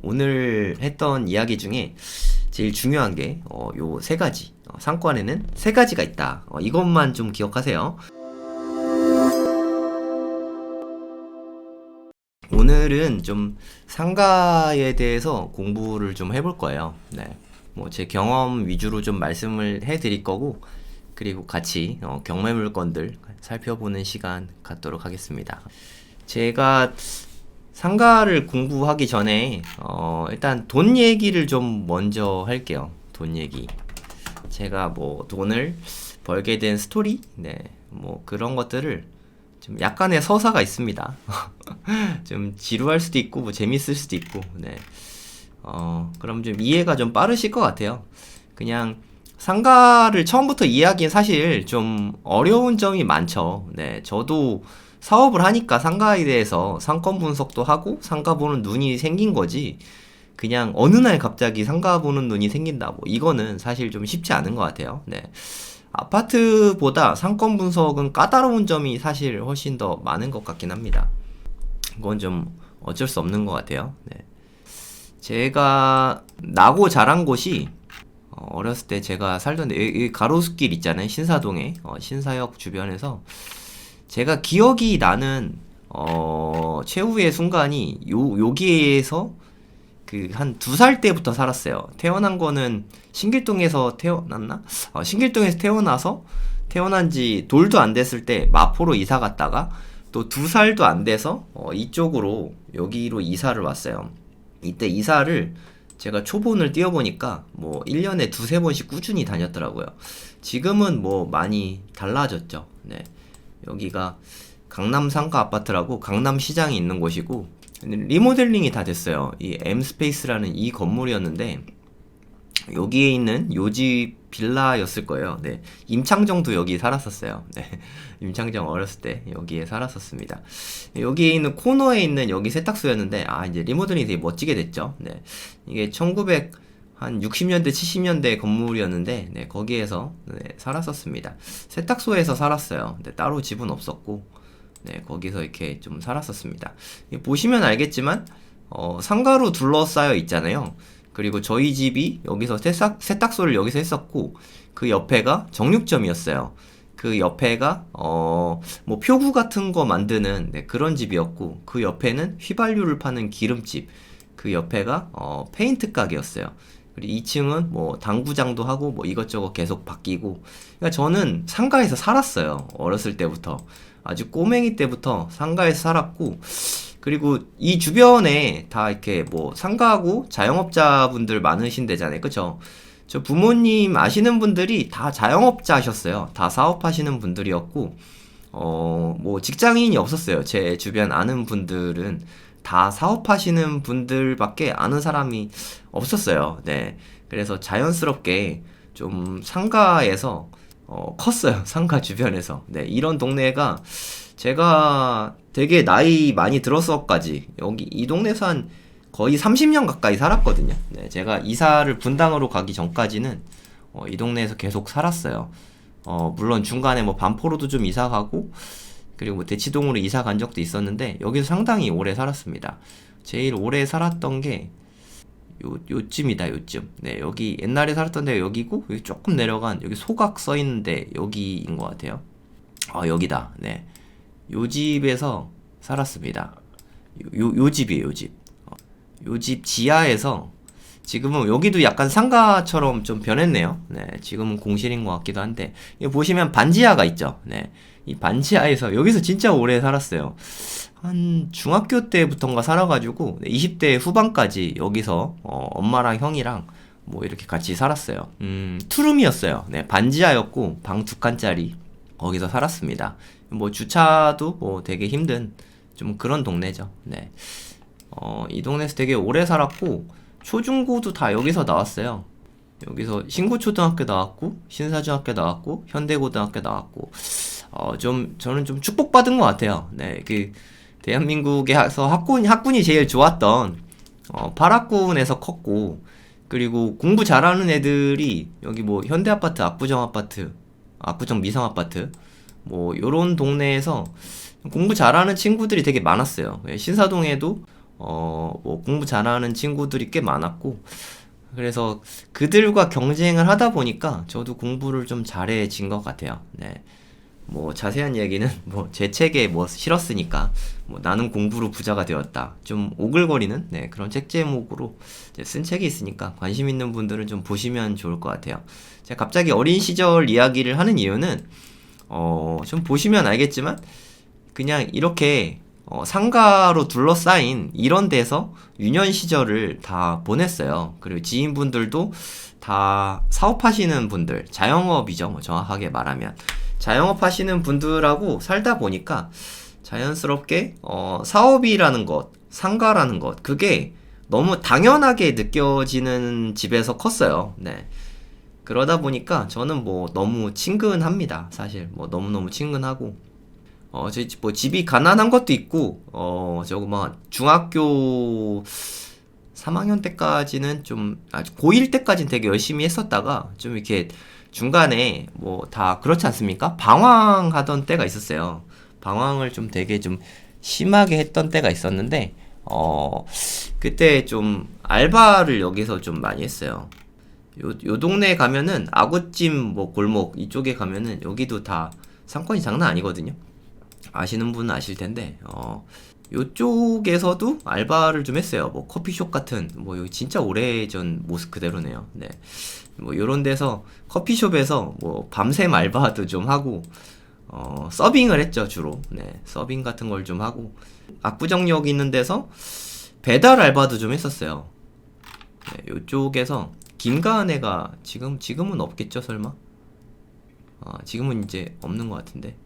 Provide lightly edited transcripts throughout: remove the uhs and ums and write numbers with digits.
오늘 했던 이야기 중에 제일 중요한 게 요 세 가지. 상권에는 세 가지가 있다. 이것만 좀 기억하세요. 오늘은 좀 상가에 대해서 공부를 좀 해볼 거예요. 네. 뭐 제 경험 위주로 좀 말씀을 해드릴 거고, 그리고 같이 경매 물건들 살펴보는 시간 갖도록 하겠습니다. 제가 상가를 공부하기 전에 일단 돈 얘기를 좀 먼저 할게요. 돈 얘기. 제가 뭐 돈을 벌게 된 스토리, 네, 뭐 그런 것들을 좀 약간의 서사가 있습니다. 좀 지루할 수도 있고 뭐 재밌을 수도 있고, 네. 그럼 좀 이해가 좀 빠르실 것 같아요. 그냥 상가를 처음부터 이해하기엔 사실 좀 어려운 점이 많죠. 네, 저도 사업을 하니까 상가에 대해서 상권 분석도 하고 상가 보는 눈이 생긴 거지. 그냥 어느 날 갑자기 상가 보는 눈이 생긴다. 뭐 이거는 사실 좀 쉽지 않은 것 같아요. 네. 아파트보다 상권 분석은 까다로운 점이 사실 훨씬 더 많은 것 같긴 합니다. 그건 좀 어쩔 수 없는 것 같아요. 네. 제가 나고 자란 곳이 어렸을 때 제가 살던 이 가로수길 있잖아요. 신사동에 신사역 주변에서 제가 기억이 나는 최후의 순간이 여기에서 그 한 2살 때부터 살았어요. 태어난 거는 신길동에서 태어났나? 신길동에서 태어나서 태어난 지 돌도 안 됐을 때 마포로 이사 갔다가 또 2살도 안 돼서 이쪽으로 여기로 이사를 왔어요. 이때 이사를 제가 초본을 띄워보니까 뭐 1년에 두세 번씩 꾸준히 다녔더라고요. 지금은 뭐 많이 달라졌죠. 네. 여기가 강남 상가 아파트라고 강남시장이 있는 곳이고 리모델링이 다 됐어요. 이 M스페이스라는 이 건물이었는데 여기에 있는 요지 빌라였을 거예요. 네. 임창정도 여기 살았었어요. 네. 임창정 어렸을 때 여기에 살았었습니다. 여기에 있는 코너에 있는 여기 세탁소였는데 이제 리모델링이 되게 멋지게 됐죠. 네. 이게 1900 한 60년대 70년대 건물이었는데 네, 거기에서 네, 살았었습니다. 세탁소에서 살았어요. 네, 따로 집은 없었고 네, 거기서 이렇게 좀 살았었습니다. 보시면 알겠지만 상가로 둘러싸여 있잖아요. 그리고 저희 집이 여기서 세탁소를 여기서 했었고 그 옆에가 정육점이었어요. 그 옆에가 뭐 표구 같은 거 만드는 네, 그런 집이었고 그 옆에는 휘발유를 파는 기름집, 그 옆에가 페인트 가게였어요. 그리고 2층은 뭐 당구장도 하고 뭐 이것저것 계속 바뀌고, 그러니까 저는 상가에서 살았어요. 어렸을 때부터 아주 꼬맹이 때부터 상가에서 살았고, 그리고 이 주변에 다 이렇게 뭐 상가하고 자영업자분들 많으신 데잖아요. 그쵸? 저 부모님 아시는 분들이 다 자영업자셨어요. 다 사업하시는 분들이었고, 뭐 직장인이 없었어요. 제 주변 아는 분들은 다 사업하시는 분들밖에 아는 사람이 없었어요. 네. 그래서 자연스럽게 좀 상가에서 컸어요. 상가 주변에서. 네. 이런 동네가 제가 되게 나이 많이 들어서까지 여기 이 동네에서 한 거의 30년 가까이 살았거든요. 네. 제가 이사를 분당으로 가기 전까지는 이 동네에서 계속 살았어요. 물론 중간에 뭐 반포로도 좀 이사 가고 그리고 뭐 대치동으로 이사 간 적도 있었는데 여기서 상당히 오래 살았습니다. 제일 오래 살았던 게 요쯤이다, 요쯤. 네, 여기 옛날에 살았던 데가 여기고 여기 조금 내려간 여기 소각 써 있는데 여기인 것 같아요. 여기다. 네, 요 집에서 살았습니다. 요 집이에요, 요 집. 요 집 지하에서 지금은 여기도 약간 상가처럼 좀 변했네요. 네, 지금은 공실인 것 같기도 한데 여기 보시면 반지하가 있죠. 네, 이 반지하에서 여기서 진짜 오래 살았어요. 한 중학교 때부터인가 살아가지고 20대 후반까지 여기서 엄마랑 형이랑 뭐 이렇게 같이 살았어요. 투룸이었어요. 네, 반지하였고 방 2칸짜리 거기서 살았습니다. 뭐 주차도 뭐 되게 힘든 좀 그런 동네죠. 네, 이 동네에서 되게 오래 살았고 초중고도 다 여기서 나왔어요. 여기서 신고초등학교 나왔고 신사중학교 나왔고 현대고등학교 나왔고 저는 좀 축복받은 것 같아요. 네, 그 대한민국에서 학군이 제일 좋았던 8학군에서 컸고, 그리고 공부 잘하는 애들이 여기 뭐 현대아파트, 압구정아파트, 압구정 미성아파트 뭐 요런 동네에서 공부 잘하는 친구들이 되게 많았어요. 신사동에도 뭐 공부 잘하는 친구들이 꽤 많았고, 그래서 그들과 경쟁을 하다 보니까 저도 공부를 좀 잘해진 것 같아요. 네. 뭐 자세한 이야기는 뭐 제 책에 뭐 실었으니까 뭐 나는 공부로 부자가 되었다. 좀 오글거리는 네, 그런 책 제목으로 이제 쓴 책이 있으니까 관심 있는 분들은 좀 보시면 좋을 것 같아요. 제가 갑자기 어린 시절 이야기를 하는 이유는 좀 보시면 알겠지만 그냥 이렇게 상가로 둘러싸인 이런 데서 유년 시절을 다 보냈어요. 그리고 지인분들도 다 사업하시는 분들, 자영업이죠. 뭐 정확하게 말하면. 자영업 하시는 분들하고 살다 보니까 자연스럽게 사업이라는 것, 상가라는 것, 그게 너무 당연하게 느껴지는 집에서 컸어요. 네. 그러다 보니까 저는 뭐 너무 친근합니다. 사실 뭐 너무너무 친근하고 저희 뭐 집이 가난한 것도 있고 저거 막 중학교 3학년 때까지는 고1 때까지는 되게 열심히 했었다가 좀 이렇게 중간에 뭐 다 그렇지 않습니까? 방황하던 때가 있었어요. 방황을 좀 되게 좀 심하게 했던 때가 있었는데 그때 좀 알바를 여기서 좀 많이 했어요. 요 동네에 가면은 아구찜 뭐 골목 이쪽에 가면은 여기도 다 상권이 장난 아니거든요. 아시는 분은 아실 텐데 요쪽에서도 알바를 좀 했어요. 뭐 커피숍 같은 뭐 여기 진짜 오래전 모습 그대로네요. 네. 뭐 요런 데서 커피숍에서 뭐 밤샘 알바도 좀 하고 서빙을 했죠, 주로. 네. 서빙 같은 걸 좀 하고 압구정역 있는 데서 배달 알바도 좀 했었어요. 네, 요쪽에서 김가은애가 지금은 없겠죠, 설마? 지금은 이제 없는 것 같은데.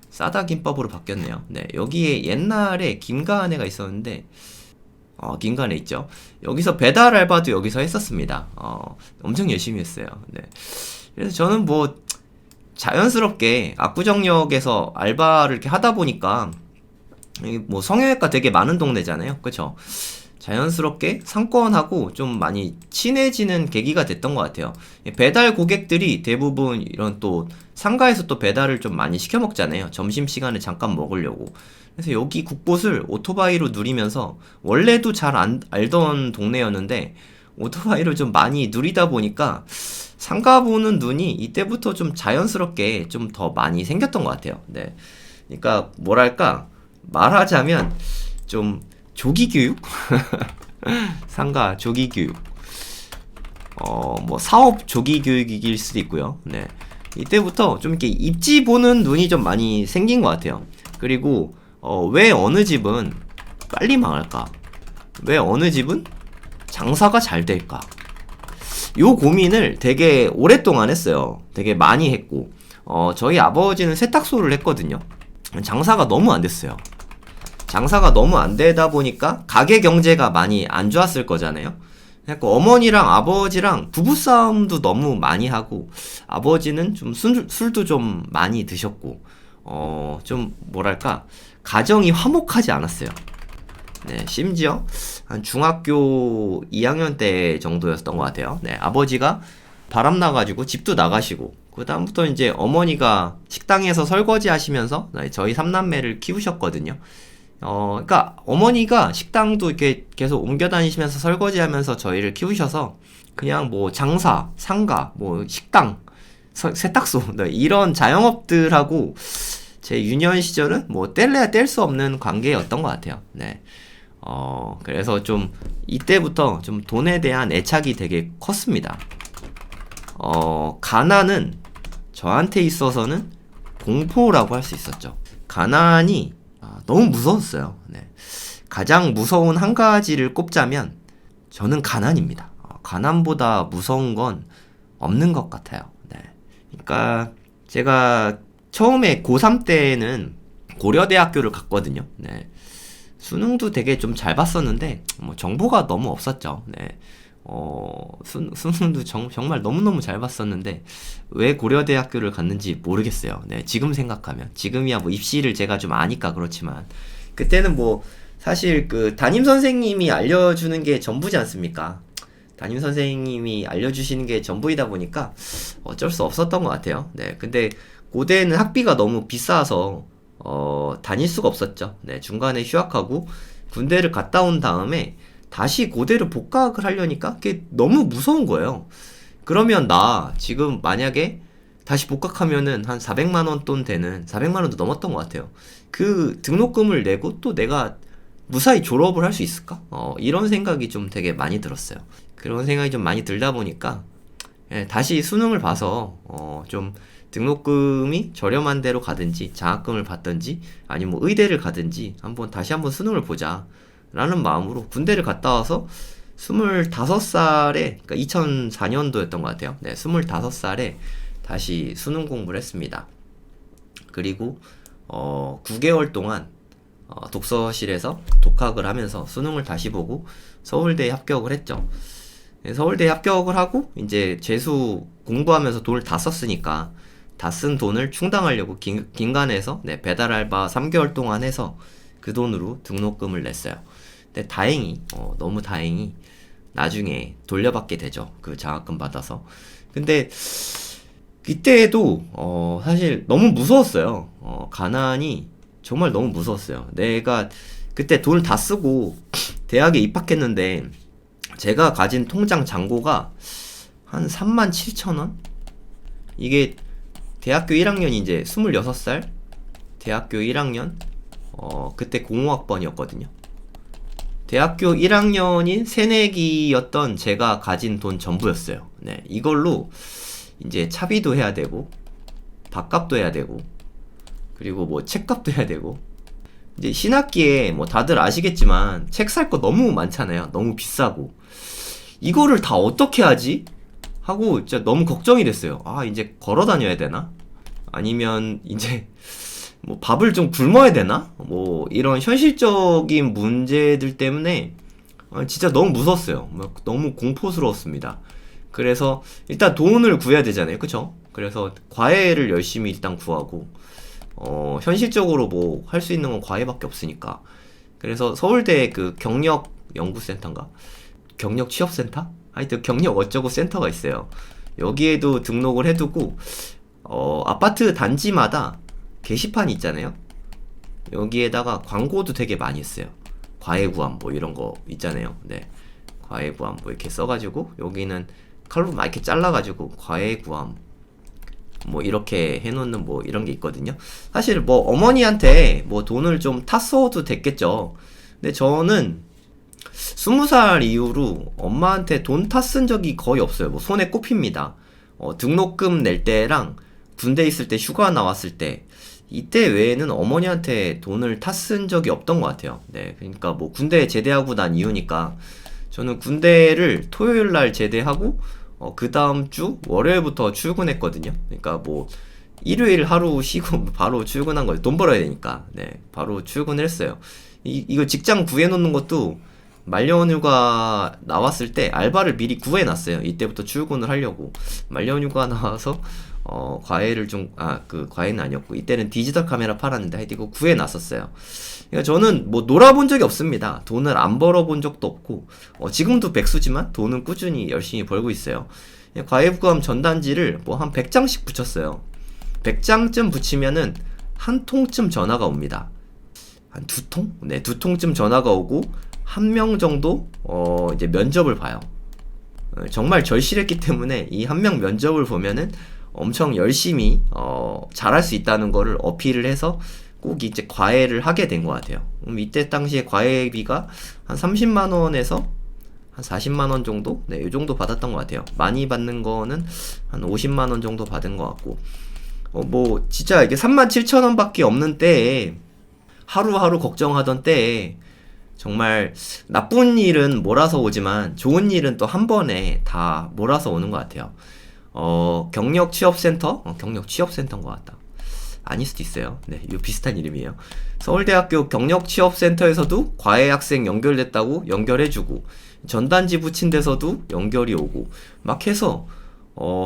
싸다 김밥으로 바뀌었네요. 네, 여기에 옛날에 김가은애가 있었는데, 김가은애 있죠. 여기서 배달 알바도 여기서 했었습니다. 엄청 열심히 했어요. 네. 그래서 저는 뭐, 자연스럽게 압구정역에서 알바를 이렇게 하다 보니까, 뭐 성형외과 되게 많은 동네잖아요. 그쵸? 자연스럽게 상권하고 좀 많이 친해지는 계기가 됐던 것 같아요. 배달 고객들이 대부분 이런 또 상가에서 또 배달을 좀 많이 시켜 먹잖아요. 점심시간에 잠깐 먹으려고. 그래서 여기 곳곳을 오토바이로 누리면서 원래도 잘 알던 동네였는데 오토바이를 좀 많이 누리다 보니까 상가 보는 눈이 이때부터 좀 자연스럽게 좀 더 많이 생겼던 것 같아요. 네. 그러니까 뭐랄까 말하자면 좀 조기교육? 상가 조기교육. 뭐 사업 조기교육일 수도 있고요. 네. 이때부터 좀 이렇게 입지 보는 눈이 좀 많이 생긴 것 같아요. 그리고 왜 어느 집은 빨리 망할까? 왜 어느 집은 장사가 잘 될까? 요 고민을 되게 오랫동안 했어요. 되게 많이 했고 저희 아버지는 세탁소를 했거든요. 장사가 너무 안 됐어요. 장사가 너무 안 되다 보니까 가게 경제가 많이 안 좋았을 거잖아요. 그러니까 어머니랑 아버지랑 부부싸움도 너무 많이 하고 아버지는 좀 술도 좀 많이 드셨고 좀 뭐랄까 가정이 화목하지 않았어요. 네, 심지어 한 중학교 2학년 때 정도였던 것 같아요. 네, 아버지가 바람 나가지고 집도 나가시고 그 다음부터 이제 어머니가 식당에서 설거지 하시면서 저희 삼남매를 키우셨거든요. 그러니까 어머니가 식당도 이렇게 계속 옮겨 다니시면서 설거지하면서 저희를 키우셔서 그냥 뭐 장사, 상가, 뭐 식당, 세탁소 네, 이런 자영업들하고 제 유년 시절은 뭐 뗄래야 뗄 수 없는 관계였던 것 같아요. 네. 그래서 좀 이때부터 좀 돈에 대한 애착이 되게 컸습니다. 가난은 저한테 있어서는 공포라고 할 수 있었죠. 가난이 너무 무서웠어요. 네. 가장 무서운 한 가지를 꼽자면 저는 가난입니다. 가난보다 무서운 건 없는 것 같아요. 네. 그러니까 제가 처음에 고3 때는 고려대학교를 갔거든요. 네. 수능도 되게 좀 잘 봤었는데 뭐 정보가 너무 없었죠. 네. 수능도 정말 너무너무 잘 봤었는데 왜 고려대학교를 갔는지 모르겠어요. 네, 지금 생각하면 지금이야 뭐 입시를 제가 좀 아니까 그렇지만 그때는 뭐 사실 그 담임 선생님이 알려주는 게 전부지 않습니까? 담임 선생님이 알려주시는 게 전부이다 보니까 어쩔 수 없었던 것 같아요. 네, 근데 고대는 학비가 너무 비싸서 다닐 수가 없었죠. 네, 중간에 휴학하고 군대를 갔다 온 다음에 다시 고대로 복학을 하려니까 그게 너무 무서운 거예요. 그러면 나 지금 만약에 다시 복학하면은 한 400만 원 돈 되는, 400만 원도 넘었던 것 같아요. 그 등록금을 내고 또 내가 무사히 졸업을 할 수 있을까? 이런 생각이 좀 되게 많이 들었어요. 그런 생각이 좀 많이 들다 보니까 다시 수능을 봐서 좀 등록금이 저렴한 데로 가든지 장학금을 받든지 아니면 뭐 의대를 가든지 다시 한번 수능을 보자 라는 마음으로 군대를 갔다 와서 25살에, 그러니까 2004년도였던 것 같아요. 네, 25살에 다시 수능 공부를 했습니다. 그리고 9개월 동안 독서실에서 독학을 하면서 수능을 다시 보고 서울대에 합격을 했죠. 네, 서울대에 합격을 하고 이제 재수 공부하면서 돈을 다 썼으니까 다 쓴 돈을 충당하려고 긴간에서 배달 알바 3개월 동안 해서 그 돈으로 등록금을 냈어요. 근데 다행히 너무 다행히 나중에 돌려받게 되죠. 그 장학금 받아서. 근데 이때에도 사실 너무 무서웠어요. 가난이 정말 너무 무서웠어요. 내가 그때 돈을 다 쓰고 대학에 입학했는데 제가 가진 통장 잔고가 한 37,000원? 이게 대학교 1학년이 이제 26살? 대학교 1학년? 그때 공호학번이었거든요. 대학교 1학년인 새내기였던 제가 가진 돈 전부였어요. 네, 이걸로 이제 차비도 해야 되고, 밥값도 해야 되고, 그리고 뭐 책값도 해야 되고, 이제 신학기에 뭐 다들 아시겠지만 책 살 거 너무 많잖아요. 너무 비싸고. 이거를 다 어떻게 하지? 하고 진짜 너무 걱정이 됐어요. 아, 이제 걸어 다녀야 되나? 아니면 이제 뭐 밥을 좀 굶어야 되나? 뭐 이런 현실적인 문제들 때문에 진짜 너무 무서웠어요. 너무 공포스러웠습니다. 그래서 일단 돈을 구해야 되잖아요. 그쵸? 그래서 과외를 열심히 일단 구하고 현실적으로 뭐 할 수 있는 건 과외밖에 없으니까. 그래서 서울대 그 경력 연구센터인가? 경력 취업센터? 하여튼 경력 어쩌고 센터가 있어요. 여기에도 등록을 해두고 아파트 단지마다 게시판이 있잖아요. 여기에다가 광고도 되게 많이 했어요. 과외구함 뭐 이런 거 있잖아요. 네, 과외구함 뭐 이렇게 써가지고 여기는 칼로 막 이렇게 잘라가지고 과외구함 뭐 이렇게 해놓는 뭐 이런 게 있거든요. 사실 뭐 어머니한테 뭐 돈을 좀 탔어도 됐겠죠. 근데 저는 20살 이후로 엄마한테 돈 탔은 적이 거의 없어요. 뭐 손에 꼽힙니다. 등록금 낼 때랑 군대 있을 때 휴가 나왔을 때 이때 외에는 어머니한테 돈을 탔은 적이 없던 것 같아요. 네, 그러니까 뭐 군대 제대하고 난 이후니까 저는 군대를 토요일 날 제대하고 그 다음 주 월요일부터 출근했거든요. 그러니까 뭐 일요일 하루 쉬고 바로 출근한 거예요. 돈 벌어야 되니까. 네, 바로 출근을 했어요. 이거 직장 구해놓는 것도 말년휴가 나왔을 때 알바를 미리 구해놨어요. 이때부터 출근을 하려고. 말년휴가 나와서 과외를 그 과외는 아니었고 이때는 디지털 카메라 팔았는데 하여튼 이거 구해놨었어요. 그러니까 저는 뭐 놀아본 적이 없습니다. 돈을 안 벌어본 적도 없고 지금도 백수지만 돈은 꾸준히 열심히 벌고 있어요. 과외부감 전단지를 뭐 한 100장씩 붙였어요. 100장쯤 붙이면은 한 통쯤 전화가 옵니다. 한 2통? 네, 2통쯤 전화가 오고 한 명 정도 이제 면접을 봐요. 정말 절실했기 때문에 이 한 명 면접을 보면은 엄청 열심히 잘할 수 있다는 거를 어필을 해서 꼭 이제 과외를 하게 된 것 같아요. 이때 당시에 과외비가 한 30만 원에서 한 40만 원 정도? 네, 이 정도 받았던 것 같아요. 많이 받는 거는 한 50만 원 정도 받은 것 같고 뭐 진짜 이게 37,000원 밖에 없는 때에 하루하루 걱정하던 때에 정말 나쁜 일은 몰아서 오지만 좋은 일은 또 한 번에 다 몰아서 오는 것 같아요. 경력 취업센터? 경력 취업센터인 것 같다. 아닐 수도 있어요. 네, 이거 비슷한 이름이에요. 서울대학교 경력 취업센터에서도 과외 학생 연결됐다고 연결해주고 전단지 붙인 데서도 연결이 오고 막 해서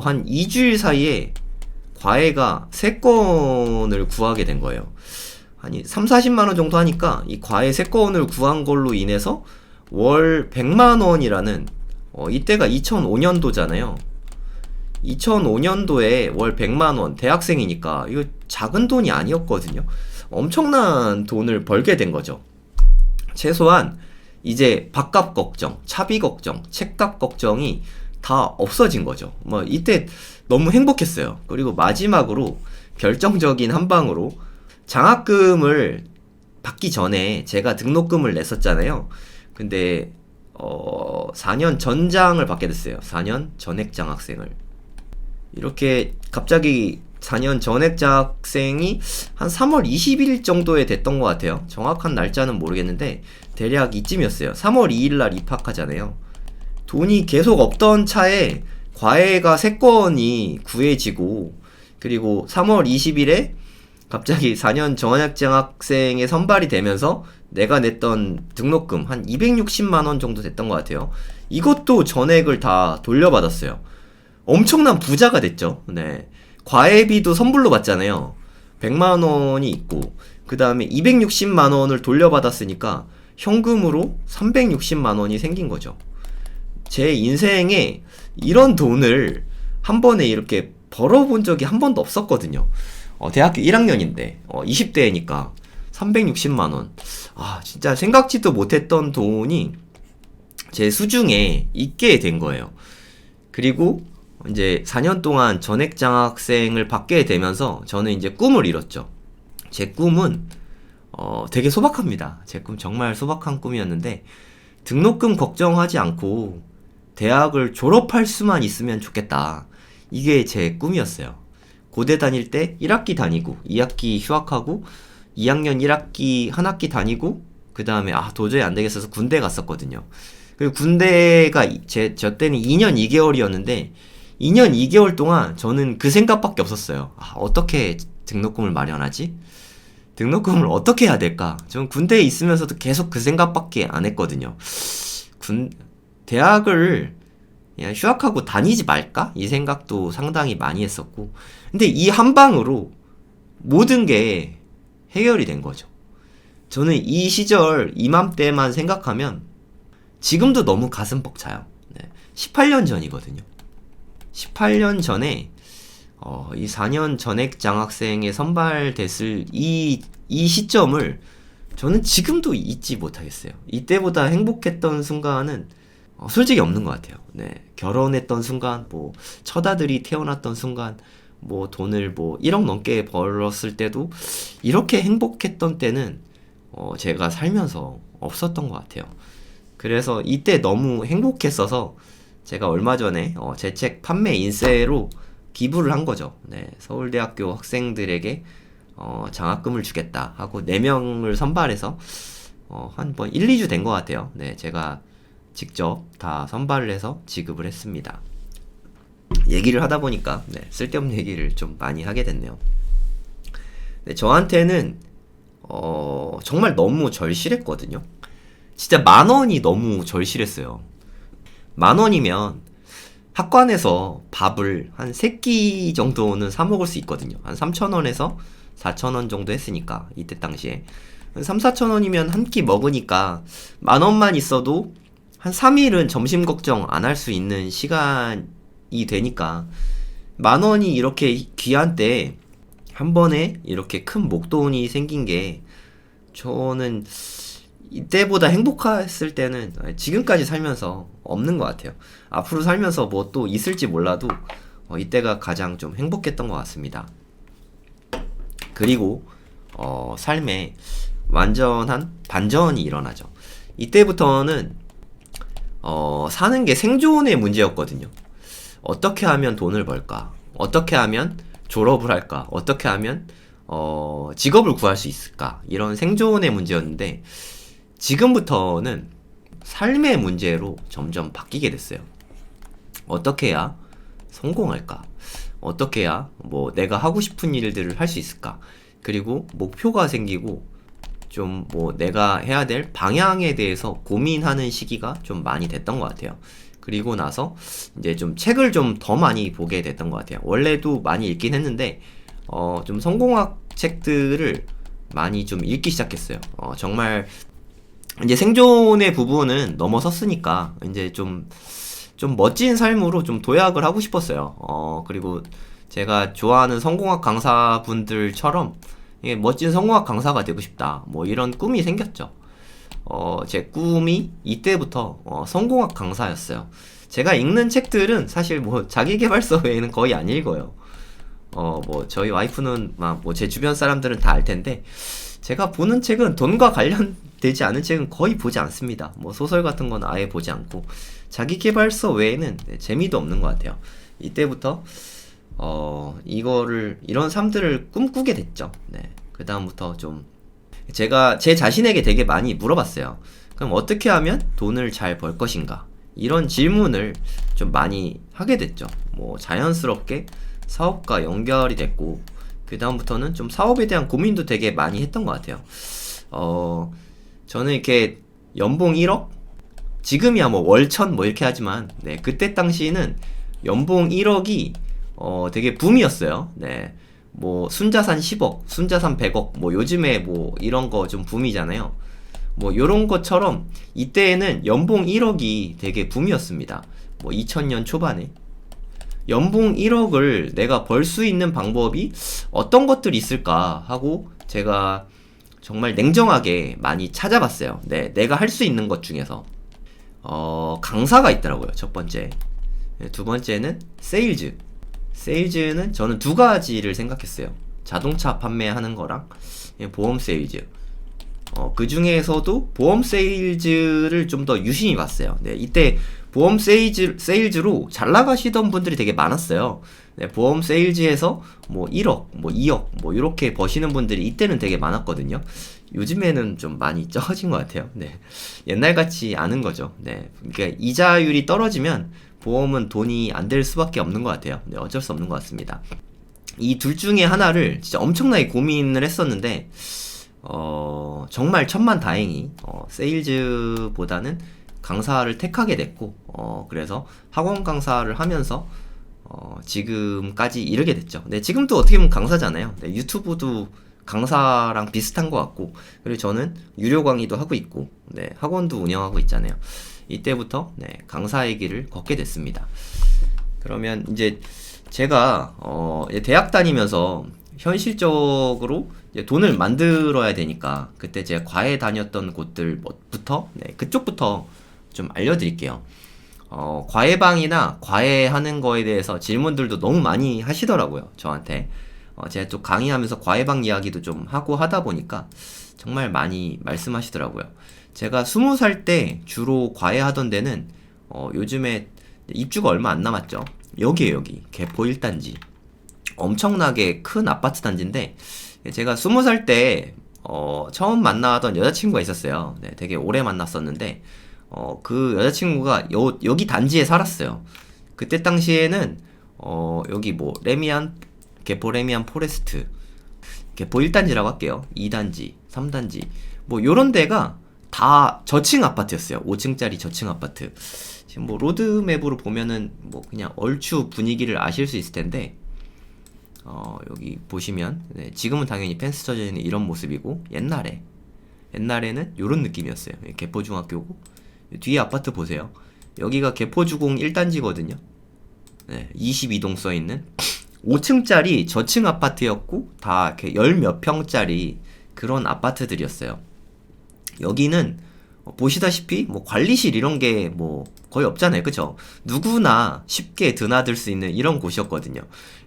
한 2주일 사이에 과외가 3건을 구하게 된 거예요. 아니 30-40만원 정도 하니까 이 과외 3건을 구한 걸로 인해서 월 100만원이라는 이때가 2005년도잖아요 2005년도에 월 100만원 대학생이니까 이거 작은 돈이 아니었거든요. 엄청난 돈을 벌게 된 거죠. 최소한 이제 밥값 걱정, 차비 걱정, 책값 걱정이 다 없어진 거죠. 뭐 이때 너무 행복했어요. 그리고 마지막으로 결정적인 한 방으로 장학금을 받기 전에 제가 등록금을 냈었잖아요. 근데 4년 전장을 받게 됐어요. 4년 전액 장학생을. 이렇게 갑자기 4년 전액 장학생이 한 3월 20일 정도에 됐던 것 같아요. 정확한 날짜는 모르겠는데 대략 이쯤이었어요. 3월 2일 날 입학하잖아요. 돈이 계속 없던 차에 과외가 3건이 구해지고, 그리고 3월 20일에 갑자기 4년 전액 장학생에 선발이 되면서 내가 냈던 등록금 한 260만원 정도 됐던 것 같아요. 이것도 전액을 다 돌려받았어요. 엄청난 부자가 됐죠. 네. 과외비도 선불로 받잖아요. 100만원이 있고, 그 다음에 260만원을 돌려받았으니까 현금으로 360만원이 생긴 거죠. 제 인생에 이런 돈을 한 번에 이렇게 벌어본 적이 한 번도 없었거든요. 대학교 1학년인데 20대니까 360만원. 아, 진짜 생각지도 못했던 돈이 제 수중에 있게 된 거예요. 그리고 이제 4년 동안 전액 장학생을 받게 되면서 저는 이제 꿈을 이뤘죠. 제 꿈은 되게 소박합니다. 제 꿈 정말 소박한 꿈이었는데, 등록금 걱정하지 않고 대학을 졸업할 수만 있으면 좋겠다. 이게 제 꿈이었어요. 고대 다닐 때 1학기 다니고 2학기 휴학하고 2학년 1학기 한 학기 다니고, 그 다음에 도저히 안 되겠어서 군대 갔었거든요. 그리고 군대가 저 때는 2년 2개월이었는데 2년 2개월 동안 저는 그 생각밖에 없었어요. 어떻게 등록금을 마련하지? 등록금을 어떻게 해야 될까? 저는 군대에 있으면서도 계속 그 생각밖에 안 했거든요. 대학을 그냥 휴학하고 다니지 말까? 이 생각도 상당히 많이 했었고, 근데 이 한 방으로 모든 게 해결이 된 거죠. 저는 이 시절 이맘때만 생각하면 지금도 너무 가슴 벅차요. 18년 전이거든요. 18년 전에 이 4년 전액 장학생에 선발됐을 이 시점을 저는 지금도 잊지 못하겠어요. 이때보다 행복했던 순간은 솔직히 없는 것 같아요. 결혼했던 순간, 뭐 첫 아들이 태어났던 순간, 뭐 돈을 뭐 1억 넘게 벌었을 때도 이렇게 행복했던 때는 제가 살면서 없었던 것 같아요. 그래서 이때 너무 행복했어서 제가 얼마 전에 제 책 판매 인세로 기부를 한 거죠. 서울대학교 학생들에게 장학금을 주겠다 하고 4명을 선발해서 한 1, 2주 된 것 같아요. 제가 직접 다 선발을 해서 지급을 했습니다. 얘기를 하다 보니까 쓸데없는 얘기를 좀 많이 하게 됐네요. 저한테는 정말 너무 절실했거든요. 진짜 10,000원이 너무 절실했어요. 10,000원이면 학관에서 밥을 한 3끼 정도는 사 먹을 수 있거든요. 한 3,000원에서 4,000원 정도 했으니까, 이때 당시에 3, 4,000원이면 한 끼 먹으니까 10,000원만 있어도 한 3일은 점심 걱정 안 할 수 있는 시간이 되니까, 10,000원이 이렇게 귀한 때 한 번에 이렇게 큰 목돈이 생긴 게, 저는 이때보다 행복했을 때는 지금까지 살면서 없는 것 같아요. 앞으로 살면서 뭐 또 있을지 몰라도 이때가 가장 좀 행복했던 것 같습니다. 그리고 삶에 완전한 반전이 일어나죠. 이때부터는 사는 게 생존의 문제였거든요. 어떻게 하면 돈을 벌까? 어떻게 하면 졸업을 할까? 어떻게 하면 직업을 구할 수 있을까? 이런 생존의 문제였는데, 지금부터는 삶의 문제로 점점 바뀌게 됐어요. 어떻게 해야 성공할까? 어떻게 해야 뭐 내가 하고 싶은 일들을 할 수 있을까? 그리고 목표가 생기고 좀 뭐 내가 해야 될 방향에 대해서 고민하는 시기가 좀 많이 됐던 것 같아요. 그리고 나서 이제 좀 책을 좀 더 많이 보게 됐던 것 같아요. 원래도 많이 읽긴 했는데 좀 성공학 책들을 많이 좀 읽기 시작했어요. 정말 이제 생존의 부분은 넘어섰으니까 이제 좀 멋진 삶으로 좀 도약을 하고 싶었어요. 그리고 제가 좋아하는 성공학 강사분들처럼 멋진 성공학 강사가 되고 싶다, 뭐 이런 꿈이 생겼죠. 제 꿈이 이때부터 성공학 강사였어요. 제가 읽는 책들은 사실 뭐 자기계발서 외에는 거의 안 읽어요. 뭐 저희 와이프는 막 뭐 제 주변 사람들은 다 알 텐데 제가 보는 책은 돈과 관련되지 않은 책은 거의 보지 않습니다. 뭐 소설 같은 건 아예 보지 않고 자기계발서 외에는 재미도 없는 것 같아요. 이때부터 이런 삶들을 꿈꾸게 됐죠. 네. 그다음부터 좀 제가 제 자신에게 되게 많이 물어봤어요. 그럼 어떻게 하면 돈을 잘 벌 것인가? 이런 질문을 좀 많이 하게 됐죠. 뭐 자연스럽게 사업과 연결이 됐고 그다음부터는 좀 사업에 대한 고민도 되게 많이 했던 것 같아요. 저는 이렇게 연봉 1억? 지금이야 뭐 월천 뭐 이렇게 하지만 네, 그때 당시에는 연봉 1억이 되게 붐이었어요. 네. 뭐 순자산 10억, 순자산 100억, 뭐 요즘에 뭐 이런 거 좀 붐이잖아요. 뭐 요런 것처럼 이때에는 연봉 1억이 되게 붐이었습니다. 뭐 2000년 초반에 연봉 1억을 내가 벌 수 있는 방법이 어떤 것들이 있을까 하고 제가 정말 냉정하게 많이 찾아봤어요. 네, 내가 할 수 있는 것 중에서 강사가 있더라고요. 첫 번째. 두 번째는 세일즈. 세일즈는 저는 두 가지를 생각했어요. 자동차 판매하는 거랑 보험 세일즈. 그 중에서도 보험 세일즈를 좀 더 유심히 봤어요. 네, 이때 보험 세일즈로 잘 나가시던 분들이 되게 많았어요. 네, 보험 세일즈에서 뭐 1억, 뭐 2억, 뭐 이렇게 버시는 분들이 이때는 되게 많았거든요. 요즘에는 좀 많이 적어진 것 같아요. 네, 옛날 같지 않은 거죠. 네, 그러니까 이자율이 떨어지면 보험은 돈이 안 될 수밖에 없는 것 같아요. 네, 어쩔 수 없는 것 같습니다. 이 둘 중에 하나를 진짜 엄청나게 고민을 했었는데 정말 천만다행히 세일즈보다는 강사를 택하게 됐고 그래서 학원 강사를 하면서 지금까지 이르게 됐죠. 네, 지금도 어떻게 보면 강사잖아요. 네, 유튜브도 강사랑 비슷한 것 같고 그리고 저는 유료 강의도 하고 있고 네, 학원도 운영하고 있잖아요. 이때부터 네, 강사의 길을 걷게 됐습니다. 그러면 이제 제가 대학 다니면서 현실적으로 이제 돈을 만들어야 되니까 그때 제가 과외 다녔던 곳들부터 네, 그쪽부터 좀 알려드릴게요. 과외방이나 과외하는 거에 대해서 질문들도 너무 많이 하시더라고요. 저한테. 제가 또 강의하면서 과외방 이야기도 좀 하고 하다 보니까 정말 많이 말씀하시더라고요. 제가 20살 때 주로 과외하던 데는 요즘에 입주가 얼마 안 남았죠. 여기에요, 여기. 개포 1단지. 엄청나게 큰 아파트 단지인데 제가 20살 때 처음 만나던 여자친구가 있었어요. 네, 되게 오래 만났었는데 그 여자친구가 여기 단지에 살았어요. 그때 당시에는 여기 뭐 개포 레미안 포레스트 개포 1단지라고 할게요. 2단지, 3단지 뭐 요런 데가 다 저층 아파트였어요. 5층짜리 저층 아파트. 지금 뭐 로드맵으로 보면은 뭐 그냥 얼추 분위기를 아실 수 있을 텐데 여기 보시면 네, 지금은 당연히 펜스 쳐져 있는 이런 모습이고 옛날에는 요런 느낌이었어요. 개포중학교고 뒤에 아파트 보세요. 여기가 개포주공 1단지거든요. 네, 22동 써있는 5층짜리 저층 아파트였고 다 이렇게 열 몇 평짜리 그런 아파트들이었어요. 여기는 보시다시피 뭐 관리실 이런 게 뭐 거의 없잖아요. 그쵸? 누구나 쉽게 드나들 수 있는 이런 곳이었거든요.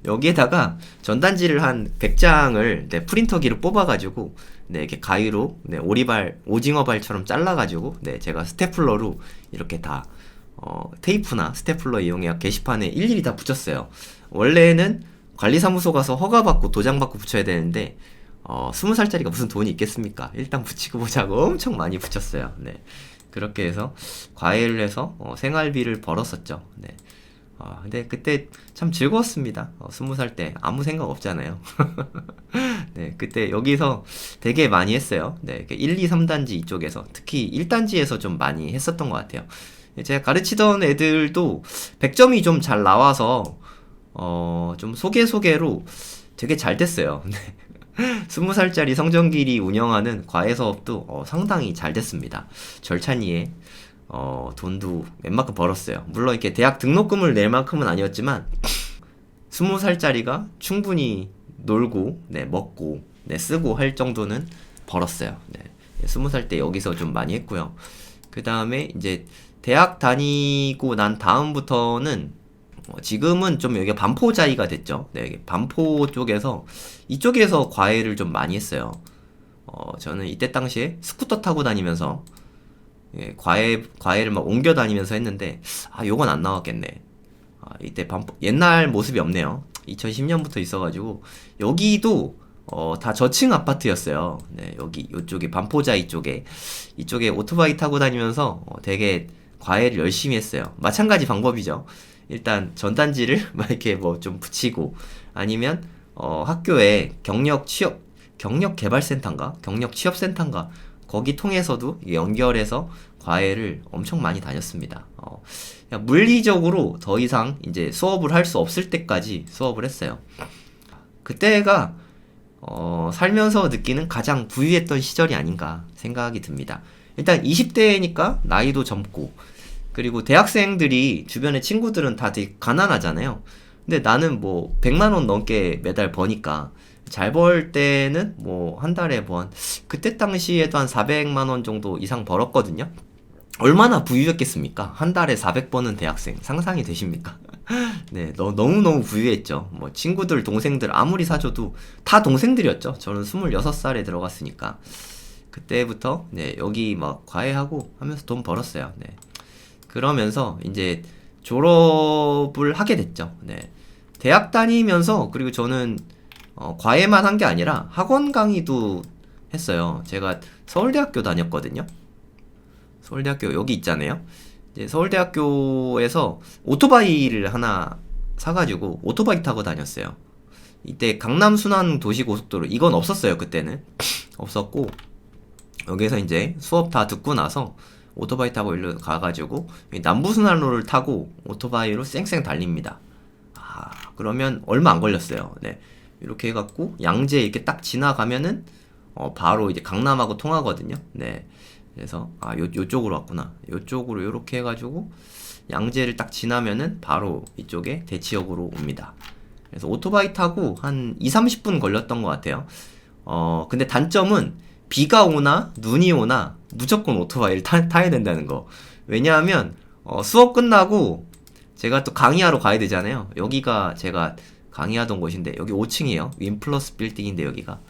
여기에다가 전단지를 한 100장을 네, 프린터기로 뽑아가지고 네, 이렇게 가위로 네, 오징어발처럼 잘라가지고 네, 제가 스테플러로 이렇게 다 테이프나 스테플러 이용해 게시판에 일일이 다 붙였어요. 원래는 관리사무소 가서 허가받고 도장받고 붙여야 되는데 20살짜리가 무슨 돈이 있겠습니까? 일단 붙이고 보자고 엄청 많이 붙였어요. 네. 그렇게 해서 과외를 해서 생활비를 벌었었죠. 네. 근데 그때 참 즐거웠습니다. 20살 때 아무 생각 없잖아요. 네, 그때 여기서 되게 많이 했어요. 네, 1, 2, 3단지 이쪽에서 특히 1단지에서 좀 많이 했었던 것 같아요. 제가 가르치던 애들도 100점이 좀 잘 나와서 좀 소개로 되게 잘 됐어요. 네. 20살짜리 성전길이 운영하는 과외 사업도 상당히 잘 됐습니다. 절찬리에 돈도 웬만큼 벌었어요. 물론 이렇게 대학 등록금을 낼 만큼은 아니었지만 20살짜리가 충분히 놀고 네, 먹고 네, 쓰고 할 정도는 벌었어요. 네. 20살 때 여기서 좀 많이 했고요. 그 다음에 이제 대학 다니고 난 다음부터는 지금은 좀 여기가 반포자이가 됐죠. 네, 반포 쪽에서 이쪽에서 과외를 좀 많이 했어요. 저는 이때 당시에 스쿠터 타고 다니면서 과외를 막 옮겨 다니면서 했는데 요건 안 나왔겠네. 이때 반포 옛날 모습이 없네요. 2010년부터 있어가지고 여기도 다 저층 아파트였어요. 네, 여기 요쪽에 반포자이 쪽에 이쪽에 오토바이 타고 다니면서 되게 과외를 열심히 했어요. 마찬가지 방법이죠. 일단 전단지를 막 이렇게 뭐 좀 붙이고 아니면 학교에 경력 개발센터인가 경력 취업센터인가 거기 통해서도 연결해서 과외를 엄청 많이 다녔습니다. 그냥 물리적으로 더 이상 이제 수업을 할 수 없을 때까지 수업을 했어요. 그때가 살면서 느끼는 가장 부유했던 시절이 아닌가 생각이 듭니다. 일단 20대니까 나이도 젊고 그리고 대학생들이 주변의 친구들은 다 되게 가난하잖아요. 근데 나는 뭐 100만 원 넘게 매달 버니까 잘 벌 때는 뭐 한 달에 뭐 한 그때 당시에도 한 400만 원 정도 이상 벌었거든요. 얼마나 부유했겠습니까? 한 달에 400 버는 대학생 상상이 되십니까? 네, 너무너무 부유했죠. 뭐 친구들, 동생들 아무리 사줘도 다 동생들이었죠. 저는 26살에 들어갔으니까. 그때부터 네, 여기 막 과외하고 하면서 돈 벌었어요. 네. 그러면서 이제 졸업을 하게 됐죠. 네. 대학 다니면서 그리고 저는 과외만 한 게 아니라 학원 강의도 했어요. 제가 서울대학교 다녔거든요. 서울대학교 여기 있잖아요. 이제 서울대학교에서 오토바이를 하나 사가지고 오토바이 타고 다녔어요. 이때 강남 순환 도시고속도로 이건 없었어요. 그때는 없었고 여기서 이제 수업 다 듣고 나서 오토바이 타고 일로 가가지고 남부순환로를 타고 오토바이로 쌩쌩 달립니다. 그러면 얼마 안 걸렸어요. 네. 이렇게 해갖고 양재 이렇게 딱 지나가면은 바로 이제 강남하고 통하거든요. 네. 그래서 요쪽으로 왔구나. 요쪽으로 요렇게 해가지고 양재를 딱 지나면은 바로 이쪽에 대치역으로 옵니다. 그래서 오토바이 타고 한 2, 30분 걸렸던 것 같아요. 근데 단점은 비가 오나 눈이 오나 무조건 오토바이를 타야 된다는 거. 왜냐하면 수업 끝나고 제가 또 강의하러 가야 되잖아요. 여기가 제가 강의하던 곳인데 여기 5층이에요. 윈플러스 빌딩인데 여기가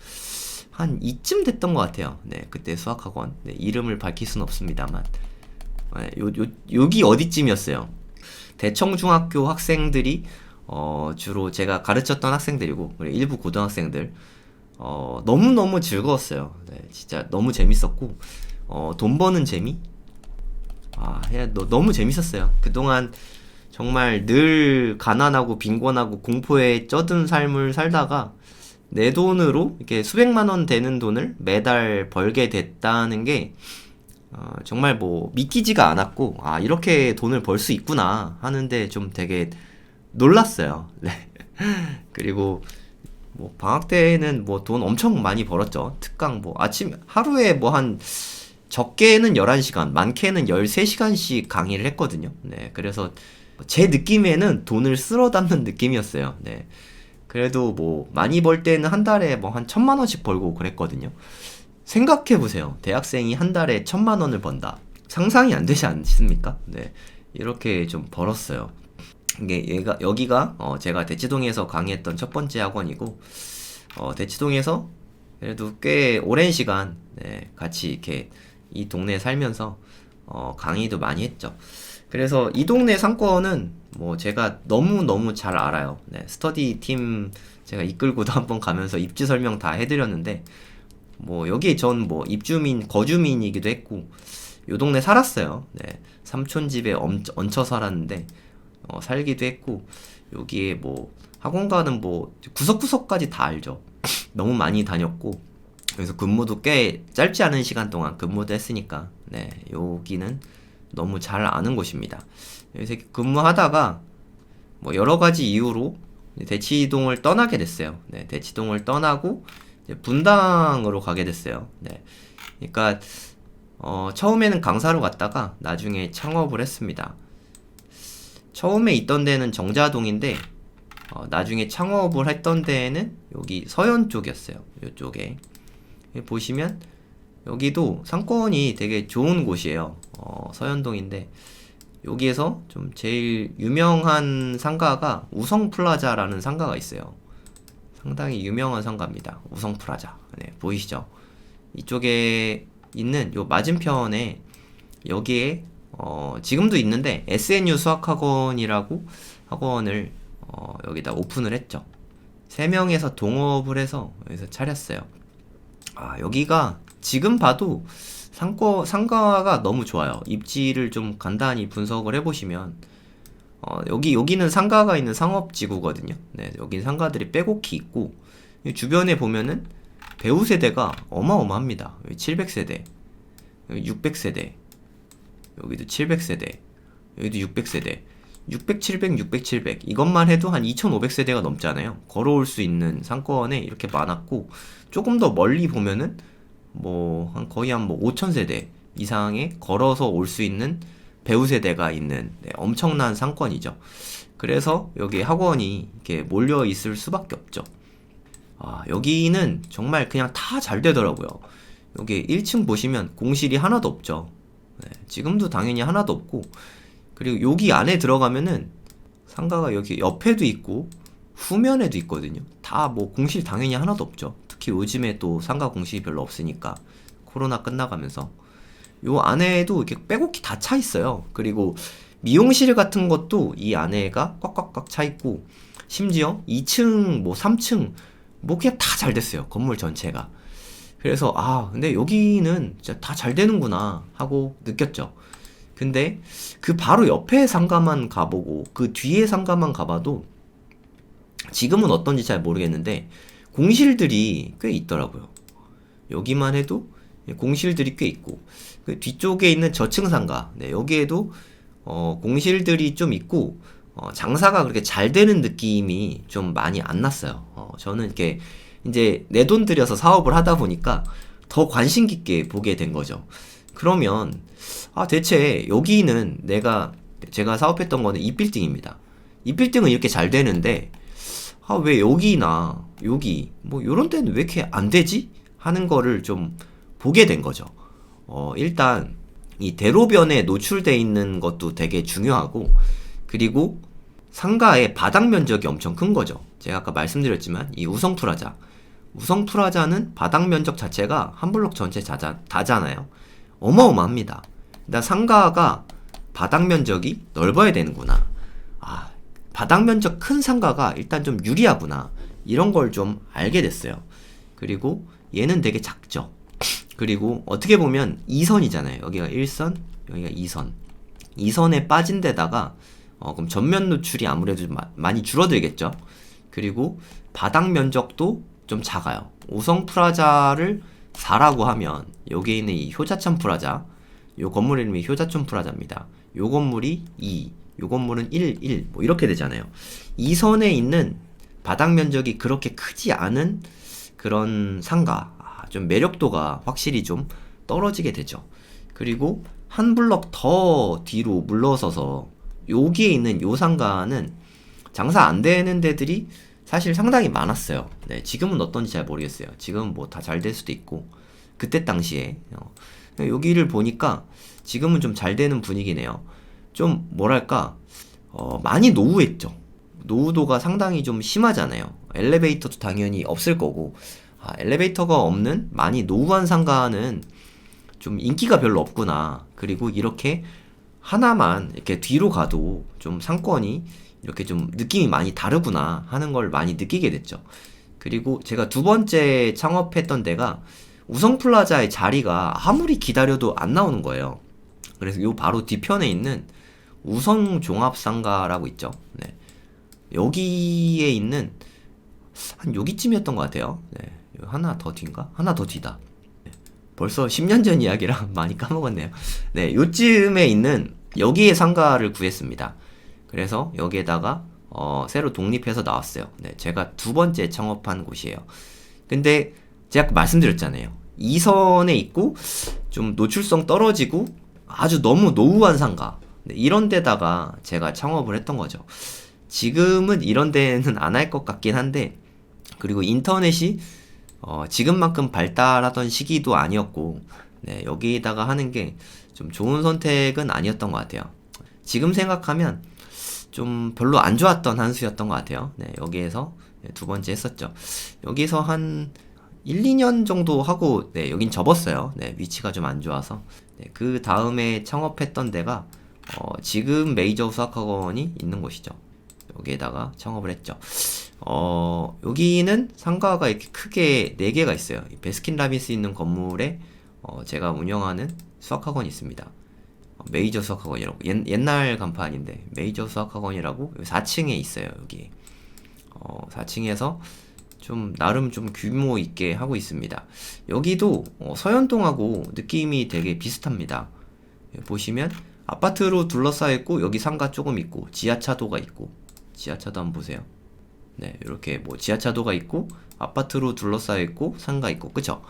한 이쯤 됐던 것 같아요. 네, 그때 수학학원. 네, 이름을 밝힐 순 없습니다만. 네, 여기 어디쯤이었어요. 대청중학교 학생들이 주로 제가 가르쳤던 학생들이고 일부 고등학생들 너무너무 즐거웠어요. 네, 진짜 너무 재밌었고 돈 버는 재미? 너무 재밌었어요. 그동안 정말 늘 가난하고 빈곤하고 공포에 쩌든 삶을 살다가 내 돈으로 이렇게 수백만 원 되는 돈을 매달 벌게 됐다는 게 정말 뭐 믿기지가 않았고 이렇게 돈을 벌 수 있구나 하는데 좀 되게 놀랐어요. 네. 그리고 뭐 방학 때는 뭐 돈 엄청 많이 벌었죠. 특강 뭐 아침 하루에 뭐 한 적게는 11시간, 많게는 13시간씩 강의를 했거든요. 네. 그래서 제 느낌에는 돈을 쓸어 담는 느낌이었어요. 네. 그래도 뭐 많이 벌 때는 한 달에 뭐 한 1,000만 원씩 벌고 그랬거든요. 생각해 보세요. 대학생이 한 달에 1,000만 원을 번다. 상상이 안 되지 않습니까? 네. 이렇게 좀 벌었어요. 여기가 제가 대치동에서 강의했던 첫 번째 학원이고 대치동에서 그래도 꽤 오랜 시간 네, 같이 이렇게 이 동네에 살면서 강의도 많이 했죠. 그래서 이 동네 상권은 뭐 제가 너무너무 잘 알아요. 네, 스터디 팀 제가 이끌고도 한번 가면서 입지 설명 다 해드렸는데 뭐 여기 전 뭐 입주민 거주민이기도 했고 요 동네 살았어요. 네, 삼촌 집에 얹혀 살았는데 살기도 했고 여기에 뭐 학원가는 뭐 구석구석까지 다 알죠. 너무 많이 다녔고 그래서 근무도 꽤 짧지 않은 시간 동안 근무도 했으니까 네 여기는 너무 잘 아는 곳입니다. 여기서 근무하다가 뭐 여러 가지 이유로 대치동을 떠나게 됐어요. 네, 대치동을 떠나고 이제 분당으로 가게 됐어요. 네, 그러니까 처음에는 강사로 갔다가 나중에 창업을 했습니다. 처음에 있던 데는 정자동인데 나중에 창업을 했던 데는 여기 서현 쪽이었어요. 이쪽에 보시면 여기도 상권이 되게 좋은 곳이에요. 서현동인데 여기에서 좀 제일 유명한 상가가 우성플라자라는 상가가 있어요. 상당히 유명한 상가입니다. 우성플라자. 네, 보이시죠? 이쪽에 있는 요 맞은편에 여기에 지금도 있는데 SNU 수학학원이라고 학원을 여기다 오픈을 했죠. 3명에서 동업을 해서 여기서 차렸어요. 여기가 지금 봐도 상가가 너무 좋아요. 입지를 좀 간단히 분석을 해보시면 여기는 상가가 있는 상업지구거든요. 네, 여긴 상가들이 빼곡히 있고 주변에 보면은 배우 세대가 어마어마합니다. 700세대, 600세대, 여기도 700세대, 여기도 600세대, 600, 700, 600, 700 이것만 해도 한 2500세대가 넘잖아요. 걸어올 수 있는 상권에 이렇게 많았고 조금 더 멀리 보면은 거의 한 5000세대 이상의 걸어서 올 수 있는 배우 세대가 있는 엄청난 상권이죠. 그래서 여기 학원이 이렇게 몰려 있을 수밖에 없죠. 여기는 정말 그냥 다 잘 되더라고요. 여기 1층 보시면 공실이 하나도 없죠. 네, 지금도 당연히 하나도 없고, 그리고 여기 안에 들어가면은 상가가 여기 옆에도 있고 후면에도 있거든요. 다 공실 당연히 하나도 없죠. 특히 요즘에 또 상가 공실이 별로 없으니까 코로나 끝나가면서 요 안에도 이렇게 빼곡히 다 차 있어요. 그리고 미용실 같은 것도 이 안에가 꽉꽉꽉 차 있고 심지어 2층 3층 그냥 다 잘 됐어요. 건물 전체가. 그래서 근데 여기는 진짜 다 잘 되는구나 하고 느꼈죠. 근데 그 바로 옆에 상가만 가보고 그 뒤에 상가만 가봐도 지금은 어떤지 잘 모르겠는데 공실들이 꽤 있더라고요. 여기만 해도 공실들이 꽤 있고 그 뒤쪽에 있는 저층 상가, 네, 여기에도 공실들이 좀 있고 장사가 그렇게 잘 되는 느낌이 좀 많이 안 났어요. 저는 이렇게 이제 내 돈 들여서 사업을 하다 보니까 더 관심 깊게 보게 된 거죠. 그러면 대체 여기는 제가 사업했던 거는 이 빌딩입니다. 이 빌딩은 이렇게 잘 되는데 왜 여기나 여기 요런 데는 왜 이렇게 안 되지? 하는 거를 좀 보게 된 거죠. 일단 이 대로변에 노출돼 있는 것도 되게 중요하고, 그리고 상가의 바닥 면적이 엄청 큰 거죠. 제가 아까 말씀드렸지만 이 우성프라자는 바닥 면적 자체가 한 블록 전체 다잖아요. 어마어마합니다. 일단 상가가 바닥 면적이 넓어야 되는구나. 바닥 면적 큰 상가가 일단 좀 유리하구나. 이런 걸 좀 알게 됐어요. 그리고 얘는 되게 작죠. 그리고 어떻게 보면 2선이잖아요. 여기가 1선, 여기가 2선. 2선에 빠진 데다가 그럼 전면 노출이 아무래도 많이 줄어들겠죠. 그리고 바닥 면적도 좀 작아요. 우성프라자를 4라고 하면 여기에 있는 이 효자천 프라자, 요 건물 이름이 효자천 프라자입니다. 요 건물이 2, 요 건물은 1, 1 이렇게 되잖아요. 2선에 있는 바닥 면적이 그렇게 크지 않은 그런 상가, 좀 매력도가 확실히 좀 떨어지게 되죠. 그리고 한 블럭 더 뒤로 물러서서 여기에 있는 요 상가는 장사 안 되는 데들이 사실 상당히 많았어요. 네, 지금은 어떤지 잘 모르겠어요. 지금은 다 잘 될 수도 있고 그때 당시에 여기를 보니까 지금은 좀 잘 되는 분위기네요. 좀 뭐랄까 많이 노후했죠. 노후도가 상당히 좀 심하잖아요. 엘리베이터도 당연히 없을 거고 엘리베이터가 없는 많이 노후한 상가는 좀 인기가 별로 없구나. 그리고 이렇게 하나만 이렇게 뒤로 가도 좀 상권이 이렇게 좀 느낌이 많이 다르구나 하는 걸 많이 느끼게 됐죠. 그리고 제가 두 번째 창업했던 데가 우성플라자의 자리가 아무리 기다려도 안 나오는 거예요. 그래서 요 바로 뒤편에 있는 우성종합상가라고 있죠. 네. 여기에 있는 한 여기쯤이었던 것 같아요. 네. 하나 더 뒤인가? 하나 더 뒤다. 네. 벌써 10년 전 이야기라 많이 까먹었네요. 네, 요쯤에 있는 여기에 상가를 구했습니다. 그래서 여기에다가 새로 독립해서 나왔어요. 네, 제가 두 번째 창업한 곳이에요. 근데 제가 아까 말씀드렸잖아요. 2선에 있고 좀 노출성 떨어지고 아주 너무 노후한 상가, 네, 이런 데다가 제가 창업을 했던 거죠. 지금은 이런 데는 안 할 것 같긴 한데, 그리고 인터넷이 지금만큼 발달하던 시기도 아니었고, 네, 여기다가 하는 게 좀 좋은 선택은 아니었던 것 같아요. 지금 생각하면 좀 별로 안 좋았던 한 수였던 것 같아요. 네, 여기에서 두 번째 했었죠. 여기서 한 1, 2년 정도 하고, 네, 여긴 접었어요. 네, 위치가 좀 안 좋아서. 네, 그 다음에 창업했던 데가, 지금 메이저 수학학원이 있는 곳이죠. 여기에다가 창업을 했죠. 여기는 상가가 이렇게 크게 4개가 있어요. 베스킨라빈스 있는 건물에, 제가 운영하는 수학학원이 있습니다. 메이저 수학학원이라고. 옛날 간판인데, 메이저 수학학원이라고 4층에 있어요, 여기. 4층에서 좀 나름 좀 규모 있게 하고 있습니다. 여기도 서현동하고 느낌이 되게 비슷합니다. 보시면 아파트로 둘러싸여 있고 여기 상가 조금 있고 지하차도가 있고 지하차도 한번 보세요. 네, 이렇게 뭐 지하차도가 있고 아파트로 둘러싸여 있고 상가 있고 그쵸?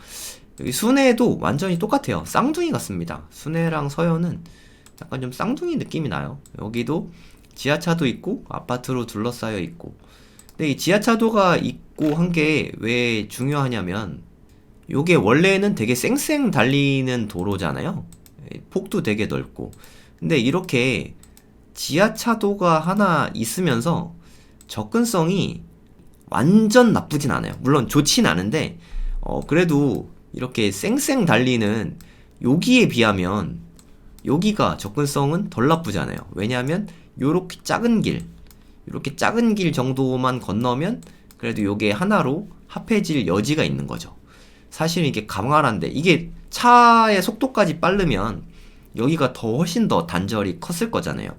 여기 순회도 완전히 똑같아요. 쌍둥이 같습니다. 순회랑 서현은 약간 좀 쌍둥이 느낌이 나요. 여기도 지하차도 있고 아파트로 둘러싸여 있고 근데 이 지하차도가 있고 한 게 왜 중요하냐면 요게 원래는 되게 쌩쌩 달리는 도로잖아요. 폭도 되게 넓고 근데 이렇게 지하차도가 하나 있으면서 접근성이 완전 나쁘진 않아요. 물론 좋진 않은데 그래도 이렇게 쌩쌩 달리는 여기에 비하면 여기가 접근성은 덜 나쁘잖아요. 왜냐하면 요렇게 작은 길 이렇게 작은 길 정도만 건너면 그래도 요게 하나로 합해질 여지가 있는 거죠. 사실 이게 가망한데 이게 차의 속도까지 빠르면 여기가 더 훨씬 더 단절이 컸을 거잖아요.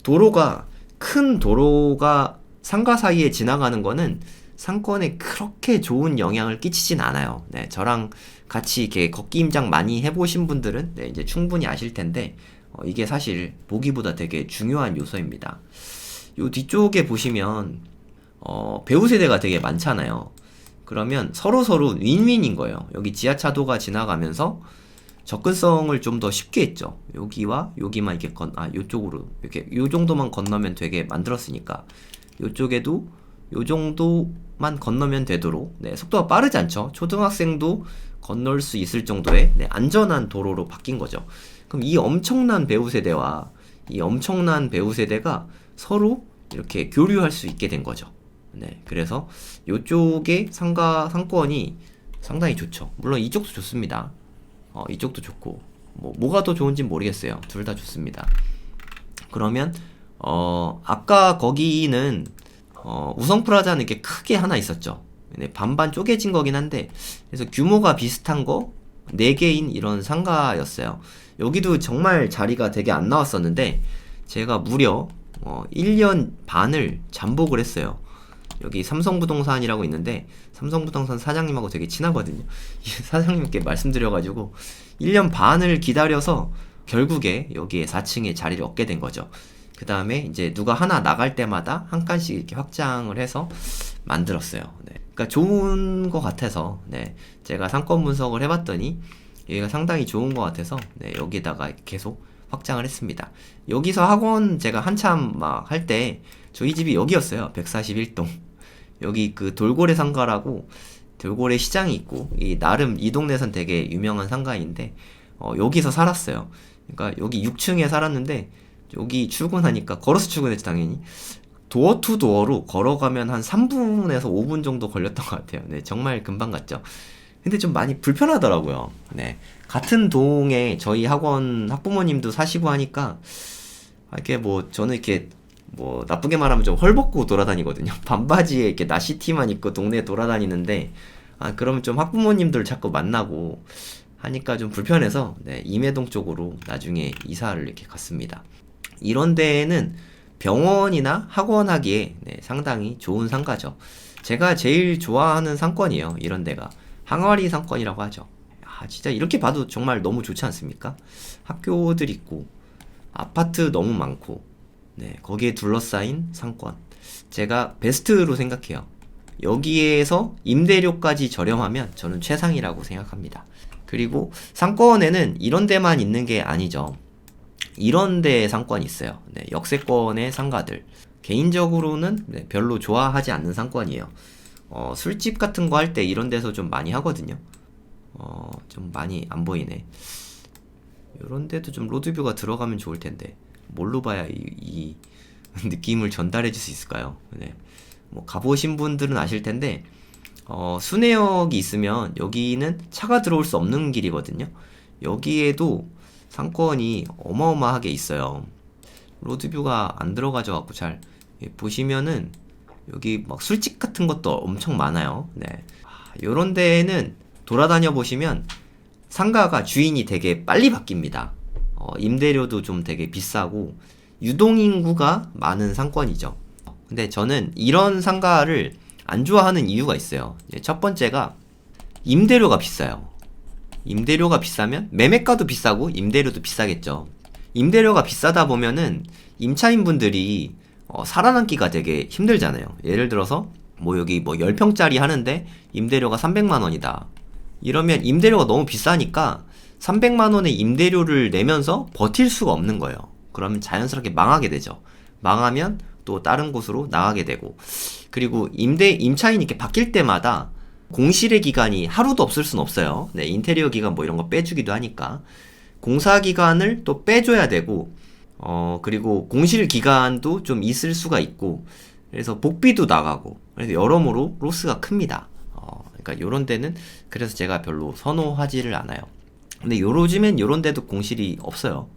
도로가 큰 도로가 상가 사이에 지나가는 거는 상권에 그렇게 좋은 영향을 끼치진 않아요. 네, 저랑 같이 이렇게 걷기 임장 많이 해보신 분들은 네, 이제 충분히 아실 텐데 이게 사실 보기보다 되게 중요한 요소입니다. 요 뒤쪽에 보시면 배우 세대가 되게 많잖아요. 그러면 서로 윈윈인 거예요. 여기 지하차도가 지나가면서 접근성을 좀 더 쉽게 했죠. 여기와 여기만 이렇게 요쪽으로 이렇게 요 정도만 건너면 되게 만들었으니까 요쪽에도 요 정도만 건너면 되도록 네, 속도가 빠르지 않죠. 초등학생도 건널 수 있을 정도의 네, 안전한 도로로 바뀐 거죠. 그럼 이 엄청난 배우 세대와 이 엄청난 배우 세대가 서로 이렇게 교류할 수 있게 된 거죠. 네, 그래서 요쪽의 상권이 상당히 좋죠. 물론 이쪽도 좋습니다. 이쪽도 좋고 뭐가 더 좋은지 모르겠어요. 둘 다 좋습니다. 그러면 아까 거기는 우성프라자는 이렇게 크게 하나 있었죠. 네, 반반 쪼개진 거긴 한데 그래서 규모가 비슷한 거 4개인 이런 상가였어요. 여기도 정말 자리가 되게 안 나왔었는데 제가 무려 1년 반을 잠복을 했어요. 여기 삼성부동산이라고 있는데 삼성부동산 사장님하고 되게 친하거든요. 사장님께 말씀드려가지고 1년 반을 기다려서 결국에 여기에 4층에 자리를 얻게 된 거죠. 그 다음에 이제 누가 하나 나갈 때마다 한 칸씩 이렇게 확장을 해서 만들었어요. 네. 그러니까 좋은 것 같아서 네. 제가 상권 분석을 해봤더니 여기가 상당히 좋은 것 같아서 네. 여기다가 계속 확장을 했습니다. 여기서 학원 제가 한참 막 할 때 저희 집이 여기였어요. 141동. 여기 그 돌고래 상가라고 돌고래 시장이 있고 이 나름 이 동네에선 되게 유명한 상가인데 여기서 살았어요. 그러니까 여기 6층에 살았는데 여기 출근하니까 걸어서 출근했지 당연히 도어 투 도어로 걸어가면 한 3분에서 5분 정도 걸렸던 것 같아요. 네, 정말 금방 갔죠. 근데 좀 많이 불편하더라고요. 네, 같은 동에 저희 학원 학부모님도 사시고 하니까 이게 뭐 저는 이렇게 뭐 나쁘게 말하면 좀 헐벗고 돌아다니거든요. 반바지에 이렇게 나시티만 입고 동네에 돌아다니는데 그러면 좀 학부모님들 자꾸 만나고 하니까 좀 불편해서 네, 임해동 쪽으로 나중에 이사를 이렇게 갔습니다. 이런 데에는 병원이나 학원 하기에 네, 상당히 좋은 상가죠. 제가 제일 좋아하는 상권이에요. 이런 데가 항아리 상권이라고 하죠. 진짜 이렇게 봐도 정말 너무 좋지 않습니까? 학교들 있고 아파트 너무 많고 네, 거기에 둘러싸인 상권 제가 베스트로 생각해요. 여기에서 임대료까지 저렴하면 저는 최상이라고 생각합니다. 그리고 상권에는 이런 데만 있는 게 아니죠. 이런 데 상권이 있어요. 네, 역세권의 상가들 개인적으로는 네, 별로 좋아하지 않는 상권이에요. 술집 같은 거 할 때 이런 데서 좀 많이 하거든요. 좀 많이 안 보이네. 이런 데도 좀 로드뷰가 들어가면 좋을 텐데 뭘로 봐야 이 느낌을 전달해 줄 수 있을까요? 네. 뭐 가보신 분들은 아실 텐데 순회역이 있으면 여기는 차가 들어올 수 없는 길이거든요. 여기에도 상권이 어마어마하게 있어요. 로드뷰가 안 들어가져 갖고 잘 보시면은 여기 막 술집 같은 것도 엄청 많아요. 네. 요런 데에는 돌아다녀 보시면 상가가 주인이 되게 빨리 바뀝니다. 임대료도 좀 되게 비싸고 유동인구가 많은 상권이죠. 근데 저는 이런 상가를 안 좋아하는 이유가 있어요. 첫 번째가 임대료가 비싸요. 임대료가 비싸면 매매가도 비싸고 임대료도 비싸겠죠. 임대료가 비싸다 보면은 임차인분들이 살아남기가 되게 힘들잖아요. 예를 들어서 뭐 여기 뭐 10평짜리 하는데 임대료가 300만 원이다. 이러면 임대료가 너무 비싸니까 300만 원의 임대료를 내면서 버틸 수가 없는 거예요. 그러면 자연스럽게 망하게 되죠. 망하면 또 다른 곳으로 나가게 되고, 그리고 임차인이 이렇게 바뀔 때마다 공실의 기간이 하루도 없을 순 없어요. 네, 인테리어 기간 뭐 이런 거 빼주기도 하니까 공사 기간을 또 빼줘야 되고, 그리고 공실 기간도 좀 있을 수가 있고, 그래서 복비도 나가고, 그래서 여러모로 로스가 큽니다. 그러니까 요런 데는 그래서 제가 별로 선호하지를 않아요. 근데 요즘엔 요런 데도 공실이 없어요.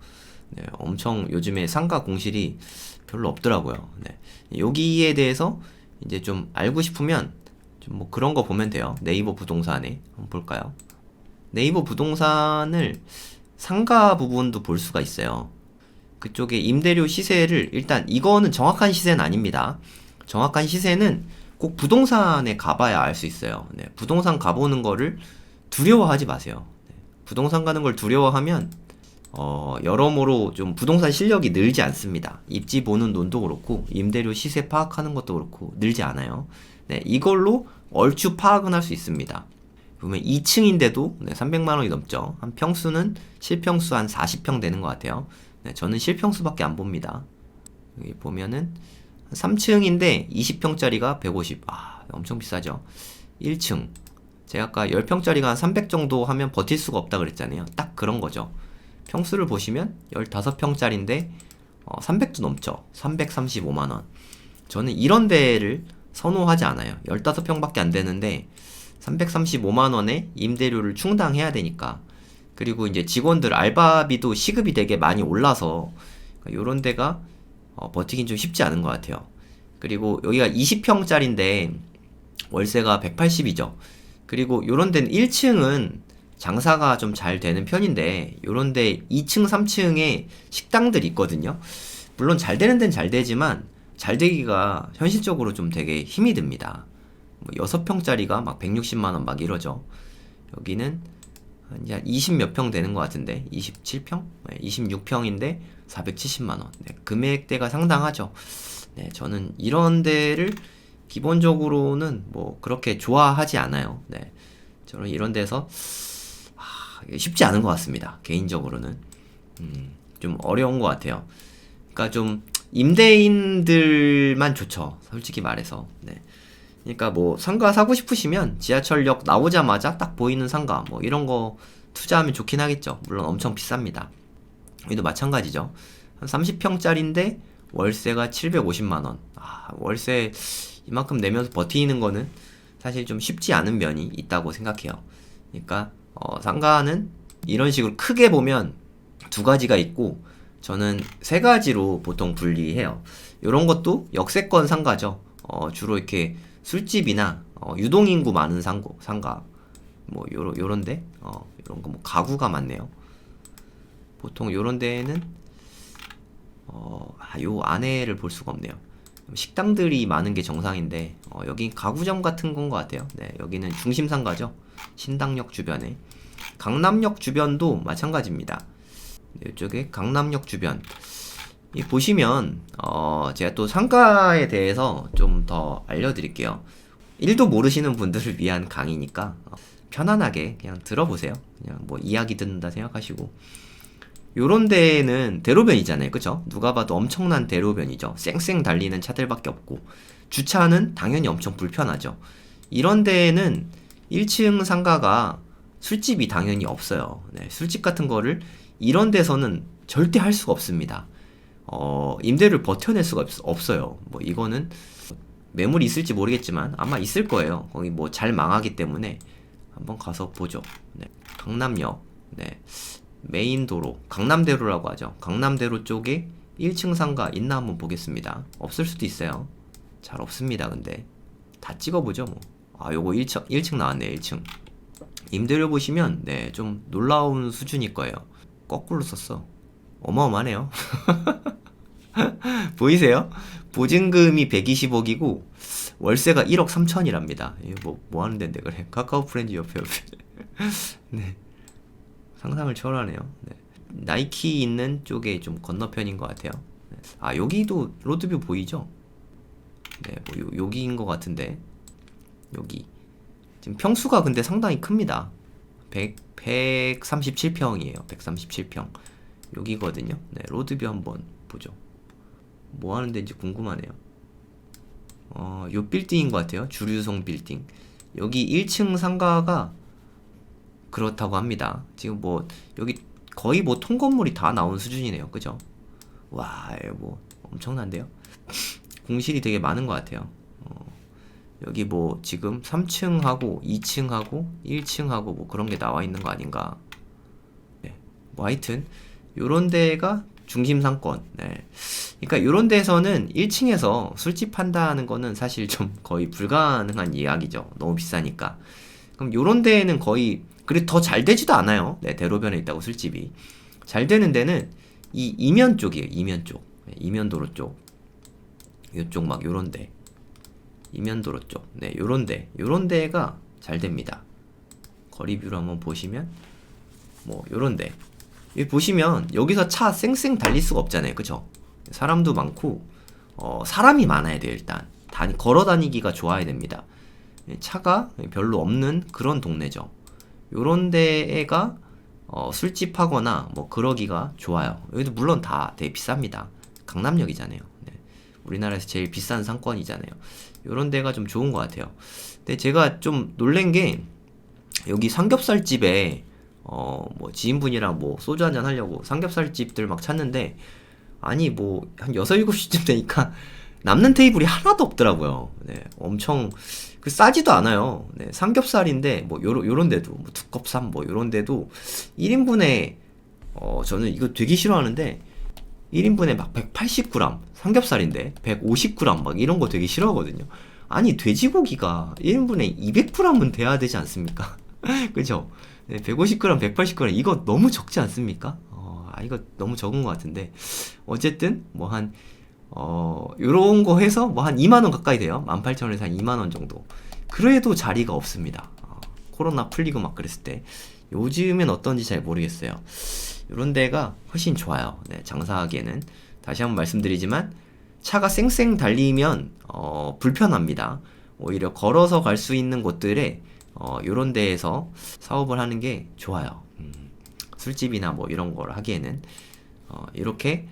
네, 엄청 요즘에 상가 공실이 별로 없더라고요. 네. 여기에 대해서 이제 좀 알고 싶으면 좀 뭐 그런 거 보면 돼요. 네이버 부동산에 한번 볼까요? 네이버 부동산을 상가 부분도 볼 수가 있어요. 그쪽에 임대료 시세를 일단 이거는 정확한 시세는 아닙니다. 정확한 시세는 꼭 부동산에 가봐야 알 수 있어요. 네, 부동산 가보는 거를 두려워하지 마세요. 네, 부동산 가는 걸 두려워하면 여러모로 좀 부동산 실력이 늘지 않습니다. 입지 보는 눈도 그렇고 임대료 시세 파악하는 것도 그렇고 늘지 않아요. 네, 이걸로 얼추 파악은 할 수 있습니다. 보면 2층인데도 300만 원이 넘죠. 한 평수는 실평수 한 40평 되는 것 같아요. 네, 저는 실평수밖에 안 봅니다. 여기 보면은 3층인데 20평짜리가 150. 엄청 비싸죠. 1층. 제가 아까 10평짜리가 한 300 정도 하면 버틸 수가 없다 그랬잖아요. 딱 그런 거죠. 평수를 보시면 15평짜리인데 300도 넘죠. 335만 원. 저는 이런 데를 선호하지 않아요. 15평밖에 안 되는데 335만 원에 임대료를 충당해야 되니까. 그리고 이제 직원들 알바비도 시급이 되게 많이 올라서 요런 데가 버티긴 좀 쉽지 않은 것 같아요. 그리고 여기가 20평짜리인데 월세가 180이죠. 그리고 요런 데는 1층은 장사가 좀 잘 되는 편인데 요런 데 2층, 3층에 식당들이 있거든요. 물론 잘 되는 데는 잘 되지만 잘 되기가 현실적으로 좀 되게 힘이 듭니다. 뭐 6평짜리가 막 160만 원 막 이러죠. 여기는 한 20몇 평 되는 것 같은데 27평? 26평인데 470만 원. 네, 금액대가 상당하죠. 네, 저는 이런 데를 기본적으로는 뭐 그렇게 좋아하지 않아요. 네, 저는 이런 데서 쉽지 않은 것 같습니다. 개인적으로는 좀 어려운 것 같아요. 그러니까 좀 임대인들만 좋죠. 솔직히 말해서. 네. 그러니까 뭐 상가 사고 싶으시면 지하철역 나오자마자 딱 보이는 상가 뭐 이런 거 투자하면 좋긴 하겠죠. 물론 엄청 비쌉니다. 여기도 마찬가지죠. 한 30평짜리인데 월세가 750만 원. 월세 이만큼 내면서 버티는 거는 사실 좀 쉽지 않은 면이 있다고 생각해요. 그러니까 상가는 이런 식으로 크게 보면 두 가지가 있고 저는 세 가지로 보통 분리해요. 이런 것도 역세권 상가죠. 주로 이렇게 술집이나 유동인구 많은 상가 뭐 요런데 요런 거 뭐 가구가 많네요. 보통 요런 데에는 요 안에를 볼 수가 없네요. 식당들이 많은 게 정상인데 여기 가구점 같은 건 것 같아요. 네, 여기는 중심상가죠. 신당역 주변에. 강남역 주변도 마찬가지입니다. 네, 이쪽에 강남역 주변 보시면 제가 또 상가에 대해서 좀 더 알려드릴게요. 1도 모르시는 분들을 위한 강의니까 편안하게 그냥 들어보세요. 그냥 뭐 이야기 듣는다 생각하시고. 요런 데는 대로변이잖아요. 그쵸? 누가 봐도 엄청난 대로변이죠. 쌩쌩 달리는 차들밖에 없고 주차는 당연히 엄청 불편하죠. 이런 데에는 1층 상가가 술집이 당연히 없어요. 네, 술집 같은 거를 이런 데서는 절대 할 수가 없습니다. 임대료를 버텨낼 수가 없어요. 뭐 이거는 매물이 있을지 모르겠지만 아마 있을 거예요. 거기 뭐 잘 망하기 때문에 한번 가서 보죠. 네, 강남역, 네, 메인도로, 강남대로라고 하죠. 강남대로 쪽에 1층 상가 있나 한번 보겠습니다. 없을 수도 있어요. 잘 없습니다. 근데 다 찍어보죠 뭐. 아, 요거 1층 나왔네. 1층 임대료 보시면 네, 좀 놀라운 수준일 거예요. 거꾸로 썼어. 어마어마하네요. 보이세요? 보증금이 120억이고 월세가 1억 3천이랍니다. 이거 뭐 하는 데인데 그래. 카카오 프렌즈 옆에. 네. 상상을 초월하네요. 네. 나이키 있는 쪽에 좀 건너편인 것 같아요. 네. 아, 여기도 로드뷰 보이죠? 네, 뭐 여기인 것 같은데. 여기. 지금 평수가 근데 상당히 큽니다. 137평이에요. 137평. 여기거든요. 네, 로드뷰 한번 보죠. 뭐 하는 데인지 궁금하네요. 요 빌딩인 것 같아요. 주류성 빌딩. 여기 1층 상가가 그렇다고 합니다. 지금 뭐 여기 거의 뭐 통건물이 다 나온 수준이네요. 그죠? 와, 뭐 엄청난데요? 공실이 되게 많은 것 같아요. 여기 뭐 지금 3층하고 2층하고 1층하고 뭐 그런 게 나와 있는 거 아닌가. 네. 뭐 하여튼 요런 데가 중심 상권. 네. 그러니까 요런 데서는 1층에서 술집 한다는 거는 사실 좀 거의 불가능한 이야기죠. 너무 비싸니까. 그럼 요런 데에는 거의 그리고 더 잘 되지도 않아요. 네, 대로변에 있다고 술집이. 잘 되는 데는 이 이면 쪽이에요. 이면 쪽. 네, 이면도로 쪽. 요쪽 막 요런 데. 이면도로 쪽. 네, 요런 데. 요런 데가 잘 됩니다. 거리뷰로 한번 보시면 뭐 요런 데. 여기 보시면 여기서 차 쌩쌩 달릴 수가 없잖아요. 그쵸? 사람도 많고 사람이 많아야 돼요. 일단 걸어 다니기가 좋아야 됩니다. 차가 별로 없는 그런 동네죠. 요런 데가 술집 하거나 뭐 그러기가 좋아요. 여기도 물론 다 되게 비쌉니다. 강남역이잖아요. 네. 우리나라에서 제일 비싼 상권이잖아요. 요런 데가 좀 좋은 것 같아요. 근데 제가 좀 놀란 게 여기 삼겹살집에 뭐 지인분이랑 뭐 소주 한잔 하려고 삼겹살집들 막 찾는데 아니 뭐 한 6, 7시쯤 되니까 남는 테이블이 하나도 없더라고요. 네, 엄청 싸지도 않아요. 네, 삼겹살인데 뭐 요런 데도 뭐 두껍삼 뭐 요런 데도 1인분에 저는 이거 되게 싫어하는데 1인분에 막 180g 삼겹살인데 150g 막 이런 거 되게 싫어하거든요. 아니 돼지고기가 1인분에 200g은 돼야 되지 않습니까? 그죠? 네, 150g, 180g 이거 너무 적지 않습니까? 이거 너무 적은 것 같은데 어쨌든 뭐 한 요런 거 해서 뭐 한 2만원 가까이 돼요. 18,000원에서 한 2만원 정도. 그래도 자리가 없습니다. 코로나 풀리고 막 그랬을 때. 요즘엔 어떤지 잘 모르겠어요. 요런 데가 훨씬 좋아요. 네, 장사하기에는. 다시 한번 말씀드리지만 차가 쌩쌩 달리면 불편합니다. 오히려 걸어서 갈 수 있는 곳들에 요런 데에서 사업을 하는 게 좋아요. 술집이나 뭐 이런 걸 하기에는 이렇게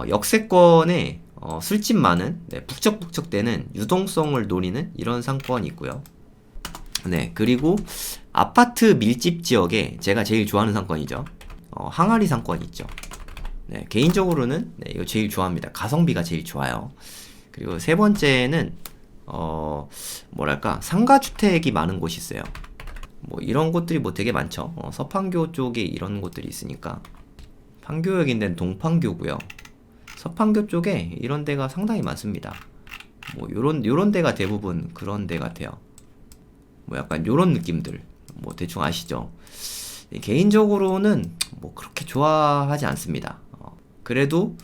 역세권에 술집 많은 네, 북적북적대는 유동성을 노리는 이런 상권이 있고요. 네, 그리고 아파트 밀집 지역에 제가 제일 좋아하는 상권이죠. 항아리 상권이 있죠. 네, 개인적으로는 네, 이거 제일 좋아합니다. 가성비가 제일 좋아요. 그리고 세 번째는 뭐랄까 상가주택이 많은 곳이 있어요. 뭐 이런 곳들이 뭐 되게 많죠. 서판교 쪽에 이런 곳들이 있으니까. 판교역인데 동판교고요. 서판교 쪽에 이런 데가 상당히 많습니다. 뭐 요런 데가 대부분 그런 데 같아요. 뭐 약간 요런 느낌들 뭐 대충 아시죠? 개인적으로는 뭐 그렇게 좋아하지 않습니다. 그래도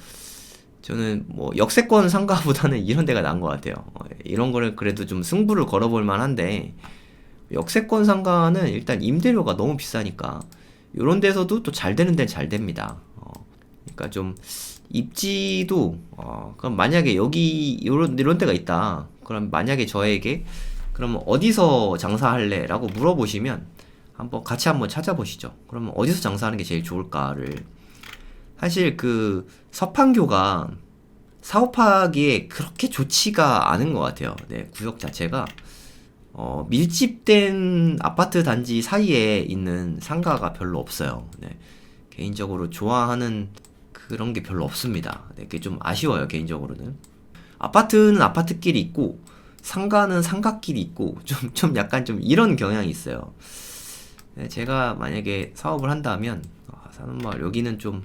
저는 뭐 역세권 상가보다는 이런 데가 나은 것 같아요. 이런 거를 그래도 좀 승부를 걸어볼 만한데 역세권 상가는 일단 임대료가 너무 비싸니까 요런 데서도 또 잘 되는 데는 잘 됩니다. 그러니까 좀 입지도 그럼 만약에 여기 이런 데가 있다. 그럼 만약에 저에게 그러면 어디서 장사할래? 라고 물어보시면 같이 한번 찾아보시죠. 그러면 어디서 장사하는 게 제일 좋을까를 사실 그 서판교가 사업하기에 그렇게 좋지가 않은 것 같아요. 네, 구역 자체가 밀집된 아파트 단지 사이에 있는 상가가 별로 없어요. 네. 개인적으로 좋아하는 그런 게 별로 없습니다. 네, 그게 좀 아쉬워요, 개인적으로는. 아파트는 아파트끼리 있고, 상가는 상가끼리 있고, 좀 약간 좀 이런 경향이 있어요. 네, 제가 만약에 사업을 한다면, 사는마을 여기는 좀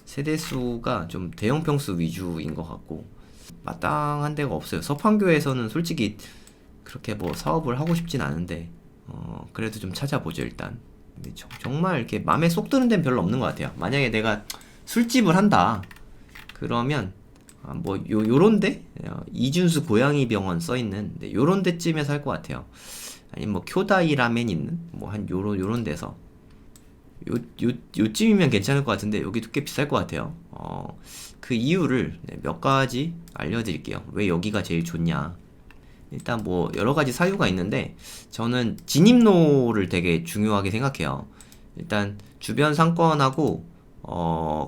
세대수가 좀 대형 평수 위주인 것 같고, 마땅한 데가 없어요. 서판교에서는 솔직히 그렇게 뭐 사업을 하고 싶진 않은데, 그래도 좀 찾아보죠, 일단. 근데 정말 이렇게 마음에 쏙 드는 데는 별로 없는 것 같아요. 만약에 내가 술집을 한다. 그러면, 뭐, 요런데? 이준수 고양이 병원 써있는, 네, 요런 데쯤에서 할 것 같아요. 아니면 뭐, 쿄다이 라멘 있는? 뭐, 한 요런 데서. 요쯤이면 괜찮을 것 같은데, 여기도 꽤 비쌀 것 같아요. 그 이유를 네, 몇 가지 알려드릴게요. 왜 여기가 제일 좋냐. 일단 뭐 여러 가지 사유가 있는데 저는 진입로를 되게 중요하게 생각해요. 일단 주변 상권하고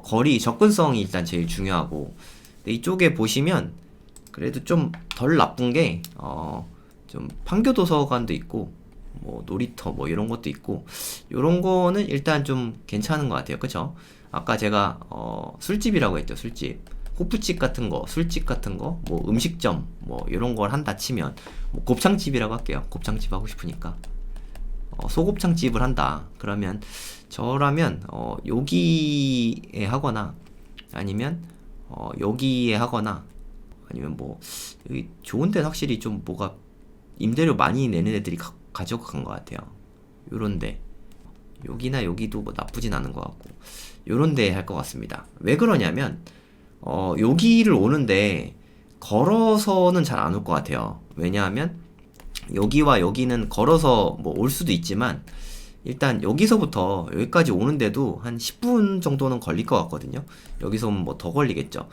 거리 접근성이 일단 제일 중요하고 근데 이쪽에 보시면 그래도 좀 덜 나쁜 게 좀 판교 도서관도 있고 뭐 놀이터 뭐 이런 것도 있고 요런 거는 일단 좀 괜찮은 것 같아요. 그쵸? 아까 제가 술집이라고 했죠. 술집. 호프집 같은 거, 술집 같은 거, 뭐 음식점, 뭐 이런 걸 한다 치면 뭐 곱창집이라고 할게요. 곱창집 하고 싶으니까 소곱창집을 한다. 그러면 저라면 여기에 하거나 아니면 여기에 하거나 아니면 뭐 여기 좋은 데는 확실히 좀 뭐가 임대료 많이 내는 애들이 가져간 것 같아요. 요런데 여기나 여기도 뭐 나쁘진 않은 것 같고 요런데 할 것 같습니다. 왜 그러냐면 여기를 오는데 걸어서는 잘 안 올 것 같아요. 왜냐하면 여기와 여기는 걸어서 뭐 올 수도 있지만 일단 여기서부터 여기까지 오는데도 한 10분 정도는 걸릴 것 같거든요. 여기서 오면 뭐 더 걸리겠죠.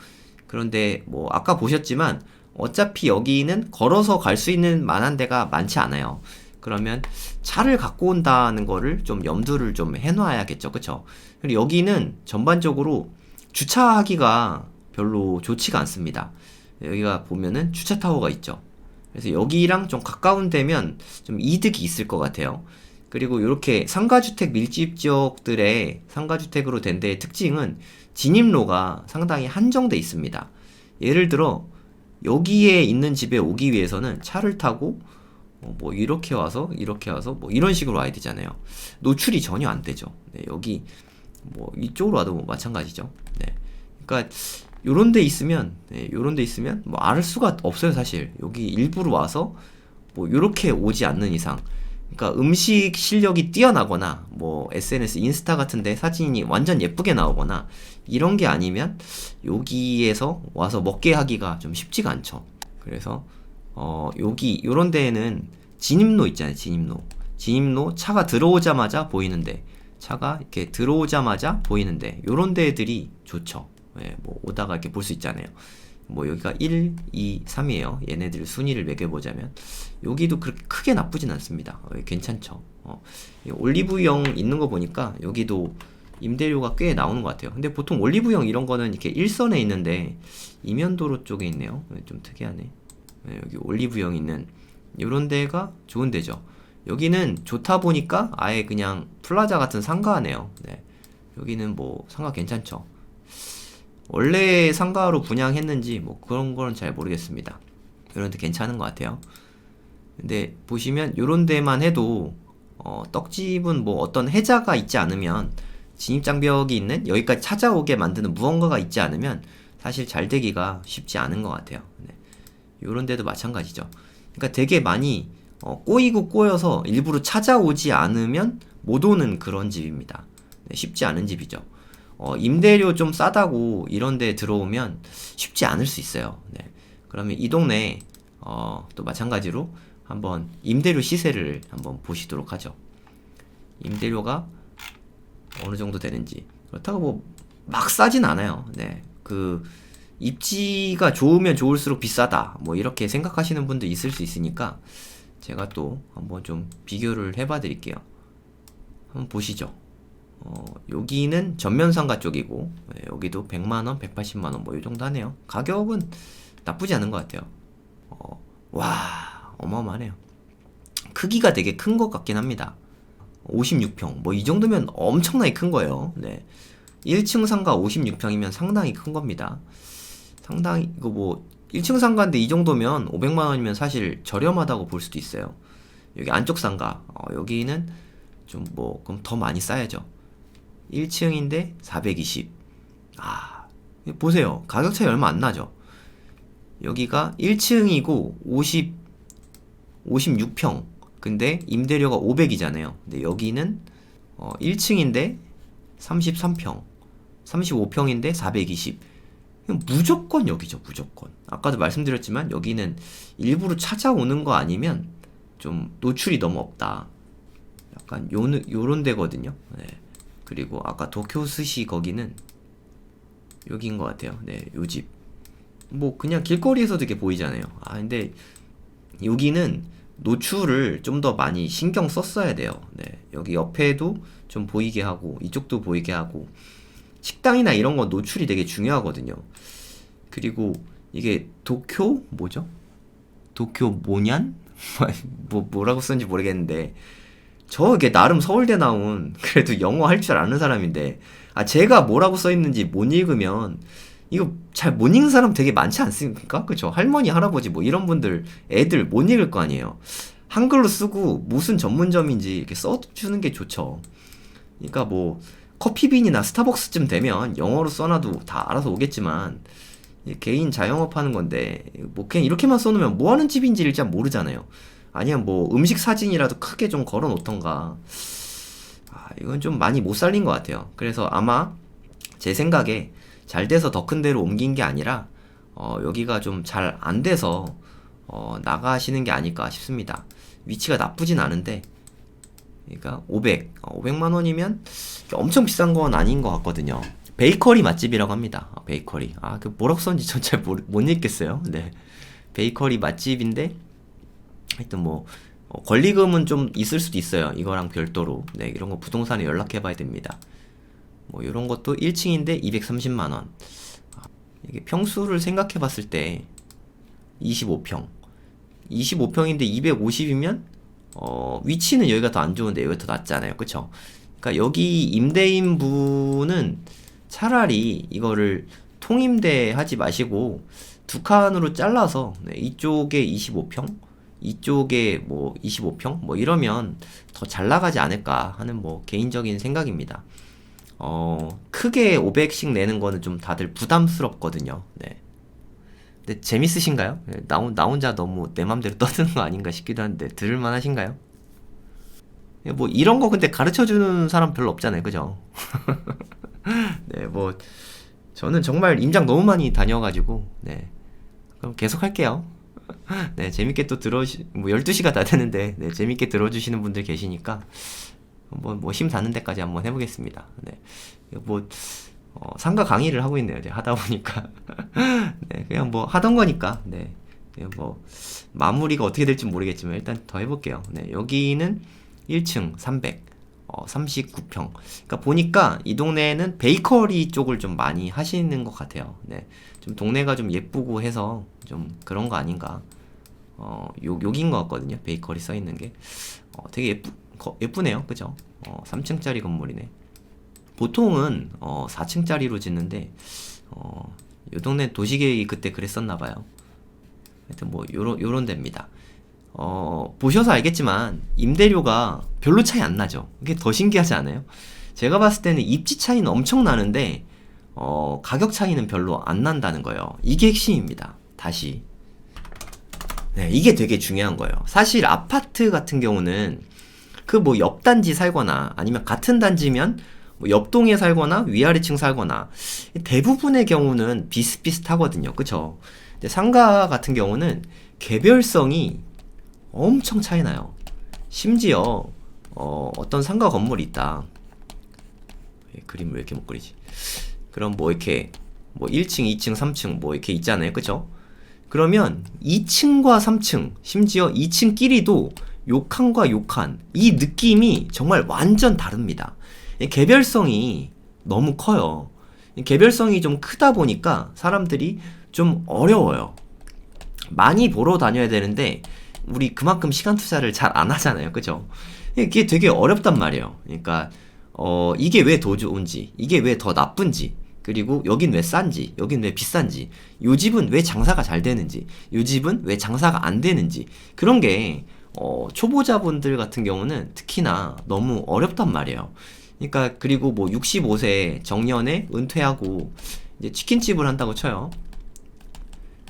그런데 뭐 아까 보셨지만 어차피 여기는 걸어서 갈 수 있는 만한 데가 많지 않아요. 그러면 차를 갖고 온다는 거를 좀 염두를 좀 해놔야겠죠. 그쵸? 그리고 여기는 전반적으로 주차하기가 별로 좋지가 않습니다. 여기가 보면은 주차 타워가 있죠. 그래서 여기랑 좀 가까운 데면 좀 이득이 있을 것 같아요. 그리고 이렇게 상가주택 밀집 지역들의 상가주택으로 된 데의 특징은 진입로가 상당히 한정돼 있습니다. 예를 들어 여기에 있는 집에 오기 위해서는 차를 타고 뭐 이렇게 와서 뭐 이런 식으로 와야 되잖아요. 노출이 전혀 안 되죠. 네, 여기 뭐 이쪽으로 와도 뭐 마찬가지죠. 네. 그러니까 요런 데 있으면 뭐 알 수가 없어요, 사실. 여기 일부러 와서 뭐 요렇게 오지 않는 이상. 그러니까 음식 실력이 뛰어나거나 뭐 SNS, 인스타 같은데 사진이 완전 예쁘게 나오거나 이런 게 아니면 여기에서 와서 먹게 하기가 좀 쉽지가 않죠. 그래서 여기 요런 데에는 진입로 있잖아요. 진입로 차가 들어오자마자 보이는데 차가 이렇게 들어오자마자 보이는데 요런 데들이 좋죠. 예, 뭐 오다가 이렇게 볼 수 있잖아요. 뭐 여기가 1, 2, 3이에요. 얘네들 순위를 매겨보자면 여기도 그렇게 크게 나쁘진 않습니다. 괜찮죠. 올리브영 있는 거 보니까 여기도 임대료가 꽤 나오는 것 같아요. 근데 보통 올리브영 이런 거는 이렇게 일선에 있는데 이면도로 쪽에 있네요. 좀 특이하네. 여기 올리브영 있는 이런 데가 좋은 데죠. 여기는 좋다 보니까 아예 그냥 플라자 같은 상가네요. 네. 여기는 뭐 상가 괜찮죠. 원래 상가로 분양했는지 뭐 그런 거는 잘 모르겠습니다. 이런데 괜찮은 것 같아요. 근데 보시면 요런 데만 해도 떡집은 뭐 어떤 해자가 있지 않으면 진입장벽이 있는 여기까지 찾아오게 만드는 무언가가 있지 않으면 사실 잘 되기가 쉽지 않은 것 같아요. 네. 요런 데도 마찬가지죠. 그러니까 되게 많이 꼬이고 꼬여서 일부러 찾아오지 않으면 못 오는 그런 집입니다. 네, 쉽지 않은 집이죠. 임대료 좀 싸다고 이런 데 들어오면 쉽지 않을 수 있어요. 네. 그러면 이 동네 또 마찬가지로 한번 임대료 시세를 한번 보시도록 하죠. 임대료가 어느 정도 되는지. 그렇다고 뭐 막 싸진 않아요. 네. 그 입지가 좋으면 좋을수록 비싸다. 뭐 이렇게 생각하시는 분도 있을 수 있으니까 제가 또 한번 좀 비교를 해봐 드릴게요. 한번 보시죠. 여기는 전면상가 쪽이고 여기도 100만원, 180만원 뭐 이 정도 하네요. 가격은 나쁘지 않은 것 같아요. 와 어마어마하네요. 크기가 되게 큰 것 같긴 합니다. 56평 뭐 이 정도면 엄청나게 큰 거예요. 네. 1층 상가 56평이면 상당히 큰 겁니다. 상당히 이거 뭐 1층 상가인데 이 정도면 500만 원이면 사실 저렴하다고 볼 수도 있어요. 여기 안쪽 상가 여기는 좀 뭐 그럼 더 많이 싸야죠. 1층인데 420. 보세요. 가격 차이 얼마 안 나죠. 여기가 1층이고 56평. 근데 임대료가 500이잖아요. 근데 여기는 1층인데 33평. 35평인데 420. 무조건 여기죠, 무조건. 아까도 말씀드렸지만 여기는 일부러 찾아오는 거 아니면 좀 노출이 너무 없다. 약간 요런 데거든요. 네. 그리고 아까 도쿄 스시 거기는 여기인 것 같아요. 네, 요 집. 뭐 그냥 길거리에서도 이렇게 보이잖아요. 근데 여기는 노출을 좀 더 많이 신경 썼어야 돼요. 네, 여기 옆에도 좀 보이게 하고 이쪽도 보이게 하고 식당이나 이런 건 노출이 되게 중요하거든요. 그리고 이게 도쿄 뭐죠? 도쿄 모냔? 뭐라고 썼는지 모르겠는데 저게 나름 서울대 나온 그래도 영어 할 줄 아는 사람인데 제가 뭐라고 써있는지 못 읽으면 이거 잘 못 읽는 사람 되게 많지 않습니까? 그쵸? 할머니 할아버지 뭐 이런 분들 애들 못 읽을 거 아니에요. 한글로 쓰고 무슨 전문점인지 이렇게 써주는 게 좋죠. 그러니까 뭐 커피빈이나 스타벅스쯤 되면 영어로 써놔도 다 알아서 오겠지만 개인 자영업 하는 건데 뭐 그냥 이렇게만 써놓으면 뭐 하는 집인지 일단 모르잖아요. 아니면 뭐 음식 사진이라도 크게 좀 걸어 놓던가. 이건 좀 많이 못 살린 것 같아요. 그래서 아마 제 생각에 잘 돼서 더 큰 데로 옮긴 게 아니라 여기가 좀 잘 안 돼서 나가시는 게 아닐까 싶습니다. 위치가 나쁘진 않은데 그러니까 500만 원이면 엄청 비싼 건 아닌 것 같거든요. 베이커리 맛집이라고 합니다. 베이커리. 그 뭐라고 썼는지 전 잘 못 읽겠어요. 네. 베이커리 맛집인데 하여튼 뭐 권리금은 좀 있을 수도 있어요. 이거랑 별도로. 네, 이런 거 부동산에 연락해 봐야 됩니다. 뭐 이런 것도 1층인데 230만 원. 이게 평수를 생각해 봤을 때 25평. 25평인데 250이면 위치는 여기가 더 안 좋은데 여기가 더 낫잖아요. 그쵸? 그러니까 여기 임대인 분은 차라리 이거를 통임대 하지 마시고 두 칸으로 잘라서 이쪽에 25평, 이쪽에 뭐 25평 뭐 이러면 더 잘 나가지 않을까 하는 뭐 개인적인 생각입니다. 크게 500씩 내는 거는 좀 다들 부담스럽거든요. 네. 근데 재밌으신가요? 나 혼자 너무 내 맘대로 떠드는 거 아닌가 싶기도 한데 들을만 하신가요? 뭐 이런 거 근데 가르쳐주는 사람 별로 없잖아요. 그죠? 네, 뭐 저는 정말 임장 너무 많이 다녀가지고 네, 그럼 계속 할게요. 네, 재밌게 또 뭐 12시가 다 되는데 네, 재밌게 들어주시는 분들 계시니까 한번 뭐 힘 닿는 데까지 한번 해보겠습니다. 네, 뭐 상가 강의를 하고 있네요. 네, 하다 보니까 네, 그냥 뭐 하던 거니까 네, 그냥 뭐 마무리가 어떻게 될지 모르겠지만 일단 더 해볼게요. 네, 여기는 1층 300 39평. 그러니까 보니까 이 동네에는 베이커리 쪽을 좀 많이 하시는 것 같아요. 네, 좀 동네가 좀 예쁘고 해서 좀 그런 거 아닌가. 여기인 것 같거든요. 베이커리 써 있는 게 되게 예쁘네요. 그죠? 3층짜리 건물이네. 보통은 4층짜리로 짓는데 요 동네 도시계획이 그때 그랬었나봐요. 하여튼 뭐 요런 데입니다. 보셔서 알겠지만 임대료가 별로 차이 안 나죠. 이게 더 신기하지 않아요? 제가 봤을 때는 입지 차이는 엄청 나는데 가격 차이는 별로 안 난다는 거예요. 이게 핵심입니다. 다시 네, 이게 되게 중요한 거예요. 사실 아파트 같은 경우는 그 뭐 옆 단지 살거나 아니면 같은 단지면 뭐 옆동에 살거나 위아래층 살거나 대부분의 경우는 비슷비슷하거든요. 그쵸? 근데 상가 같은 경우는 개별성이 엄청 차이나요. 심지어 어떤 상가 건물이 있다. 그림을 왜 이렇게 못 그리지? 그럼 뭐 이렇게 뭐 1층, 2층, 3층 뭐 이렇게 있잖아요. 그쵸? 그러면 2층과 3층, 심지어 2층끼리도 요칸과 요칸 이 느낌이 정말 완전 다릅니다. 개별성이 너무 커요. 개별성이 좀 크다 보니까 사람들이 좀 어려워요. 많이 보러 다녀야 되는데 우리 그만큼 시간 투자를 잘 안 하잖아요. 그죠? 이게 되게 어렵단 말이에요. 그러니까 이게 왜 더 좋은지, 이게 왜 더 나쁜지, 그리고 여긴 왜 싼지, 여긴 왜 비싼지, 요 집은 왜 장사가 잘 되는지, 요 집은 왜 장사가 안 되는지, 그런 게 초보자분들 같은 경우는 특히나 너무 어렵단 말이에요. 그러니까 그리고 뭐 65세 정년에 은퇴하고 이제 치킨집을 한다고 쳐요.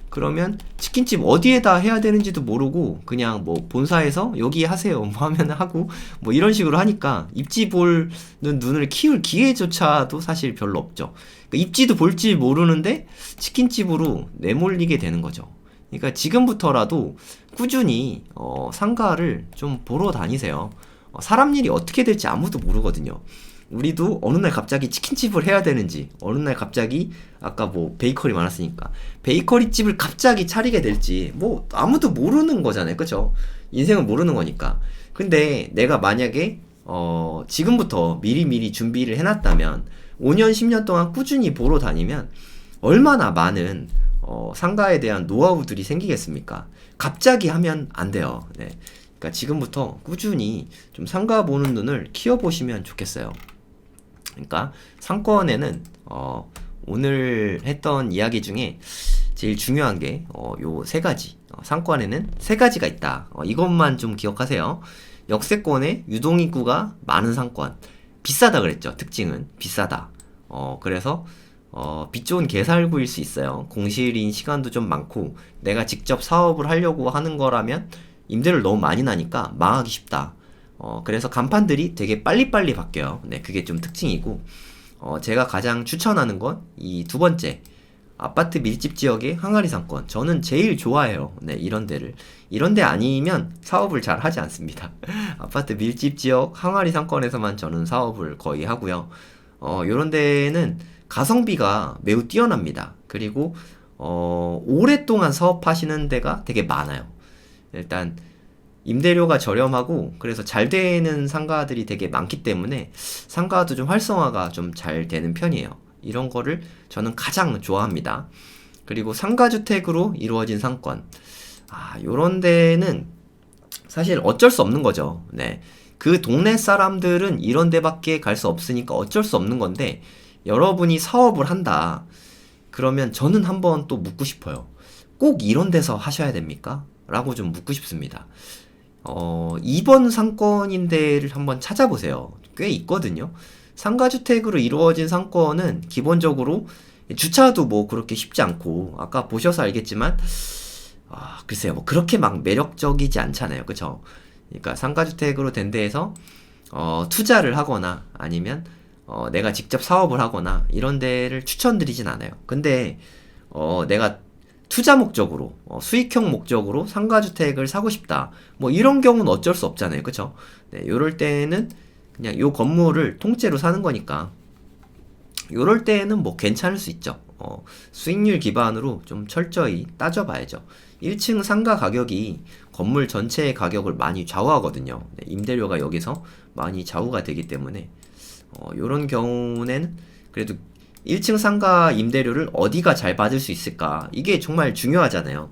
그러면 치킨집 어디에다 해야 되는지도 모르고 그냥 뭐 본사에서 여기 하세요 뭐 하면 하고 뭐 이런 식으로 하니까 입지 보는 눈을 키울 기회조차도 사실 별로 없죠. 그러니까 입지도 볼지 모르는데 치킨집으로 내몰리게 되는 거죠. 그러니까 지금부터라도 꾸준히 상가를 좀 보러 다니세요. 사람 일이 어떻게 될지 아무도 모르거든요. 우리도 어느 날 갑자기 치킨집을 해야 되는지, 어느 날 갑자기 아까 뭐 베이커리 많았으니까 베이커리 집을 갑자기 차리게 될지 뭐 아무도 모르는 거잖아요. 그쵸? 인생은 모르는 거니까. 근데 내가 만약에 지금부터 미리미리 준비를 해놨다면 5년 10년 동안 꾸준히 보러 다니면 얼마나 많은 상가에 대한 노하우들이 생기겠습니까? 갑자기 하면 안 돼요. 네. 그러니까 지금부터 꾸준히 좀 상가 보는 눈을 키워보시면 좋겠어요. 그러니까 상권에는 오늘 했던 이야기 중에 제일 중요한 게 요 세 가지. 상권에는 세 가지가 있다. 이것만 좀 기억하세요. 역세권에 유동인구가 많은 상권. 비싸다 그랬죠. 특징은 비싸다. 그래서 빛 좋은 개살구일 수 있어요. 공실인 시간도 좀 많고 내가 직접 사업을 하려고 하는 거라면 임대료를 너무 많이 나니까 망하기 쉽다. 그래서 간판들이 되게 빨리빨리 바뀌어요. 네, 그게 좀 특징이고, 제가 가장 추천하는 건 이 두 번째, 아파트 밀집 지역의 항아리 상권. 저는 제일 좋아해요. 네, 이런 데를. 이런 데 아니면 사업을 잘 하지 않습니다. 아파트 밀집 지역 항아리 상권에서만 저는 사업을 거의 하고요. 요런 데는 가성비가 매우 뛰어납니다. 그리고, 오랫동안 사업하시는 데가 되게 많아요. 일단, 임대료가 저렴하고 그래서 잘 되는 상가들이 되게 많기 때문에 상가도 좀 활성화가 좀 잘 되는 편이에요. 이런 거를 저는 가장 좋아합니다. 그리고 상가주택으로 이루어진 상권. 요런 데는 사실 어쩔 수 없는 거죠. 네. 그 동네 사람들은 이런 데밖에 갈 수 없으니까 어쩔 수 없는 건데 여러분이 사업을 한다. 그러면 저는 한번 또 묻고 싶어요. 꼭 이런 데서 하셔야 됩니까? 라고 좀 묻고 싶습니다. 2번 상권인데를 한번 찾아보세요. 꽤 있거든요. 상가주택으로 이루어진 상권은 기본적으로 주차도 뭐 그렇게 쉽지 않고, 아까 보셔서 알겠지만, 글쎄요, 뭐 그렇게 막 매력적이지 않잖아요. 그쵸? 그러니까 상가주택으로 된 데에서, 투자를 하거나 아니면, 내가 직접 사업을 하거나 이런 데를 추천드리진 않아요. 근데, 내가 투자 목적으로 수익형 목적으로 상가주택을 사고 싶다 뭐 이런 경우는 어쩔 수 없잖아요. 그쵸? 네, 요럴 때는 그냥 요 건물을 통째로 사는 거니까 요럴 때는 뭐 괜찮을 수 있죠. 수익률 기반으로 좀 철저히 따져봐야죠. 1층 상가 가격이 건물 전체의 가격을 많이 좌우하거든요. 네, 임대료가 여기서 많이 좌우가 되기 때문에 요런 경우는 그래도 1층 상가 임대료를 어디가 잘 받을 수 있을까? 이게 정말 중요하잖아요.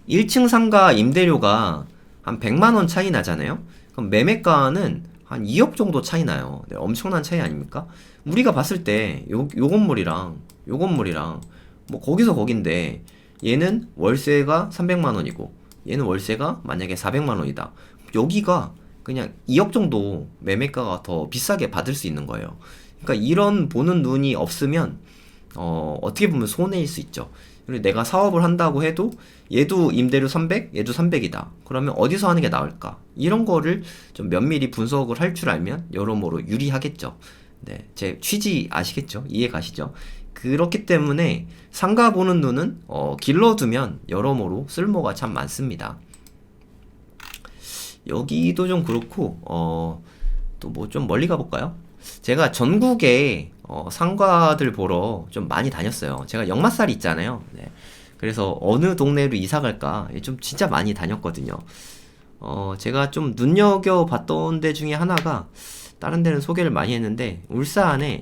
1층 상가 임대료가 한 100만원 차이 나잖아요? 그럼 매매가는 한 2억 정도 차이 나요. 네, 엄청난 차이 아닙니까? 우리가 봤을 때 요 건물이랑 요 건물이랑 뭐 거기서 거긴데 얘는 월세가 300만원이고 얘는 월세가 만약에 400만원이다. 여기가 그냥 2억 정도 매매가가 더 비싸게 받을 수 있는 거예요. 그러니까 이런 보는 눈이 없으면 어떻게 보면 손해일 수 있죠. 그리고 내가 사업을 한다고 해도 얘도 임대료 300, 얘도 300이다. 그러면 어디서 하는 게 나을까? 이런 거를 좀 면밀히 분석을 할 줄 알면 여러모로 유리하겠죠. 네, 제 취지 아시겠죠? 이해 가시죠? 그렇기 때문에 상가 보는 눈은 길러두면 여러모로 쓸모가 참 많습니다. 여기도 좀 그렇고 또 뭐 좀 멀리 가볼까요? 제가 전국에 상가들 보러 좀 많이 다녔어요. 제가 역마살이 있잖아요. 네. 그래서 어느 동네로 이사 갈까 좀 진짜 많이 다녔거든요. 제가 좀 눈여겨봤던 데 중에 하나가 다른 데는 소개를 많이 했는데 울산에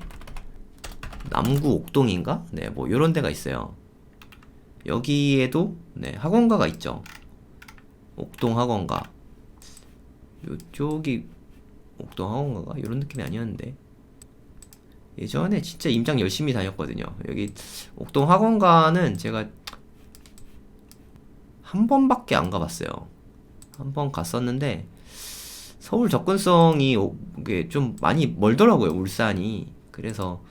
남구 옥동인가? 네, 뭐 요런 데가 있어요. 여기에도 네, 학원가가 있죠. 옥동학원가. 요쪽이 옥동학원가가 이런 느낌이 아니었는데 예전에 진짜 임장 열심히 다녔거든요. 여기 옥동학원가는 제가 한 번밖에 안 가봤어요. 한 번 갔었는데 서울 접근성이 이게 좀 많이 멀더라고요, 울산이. 그래서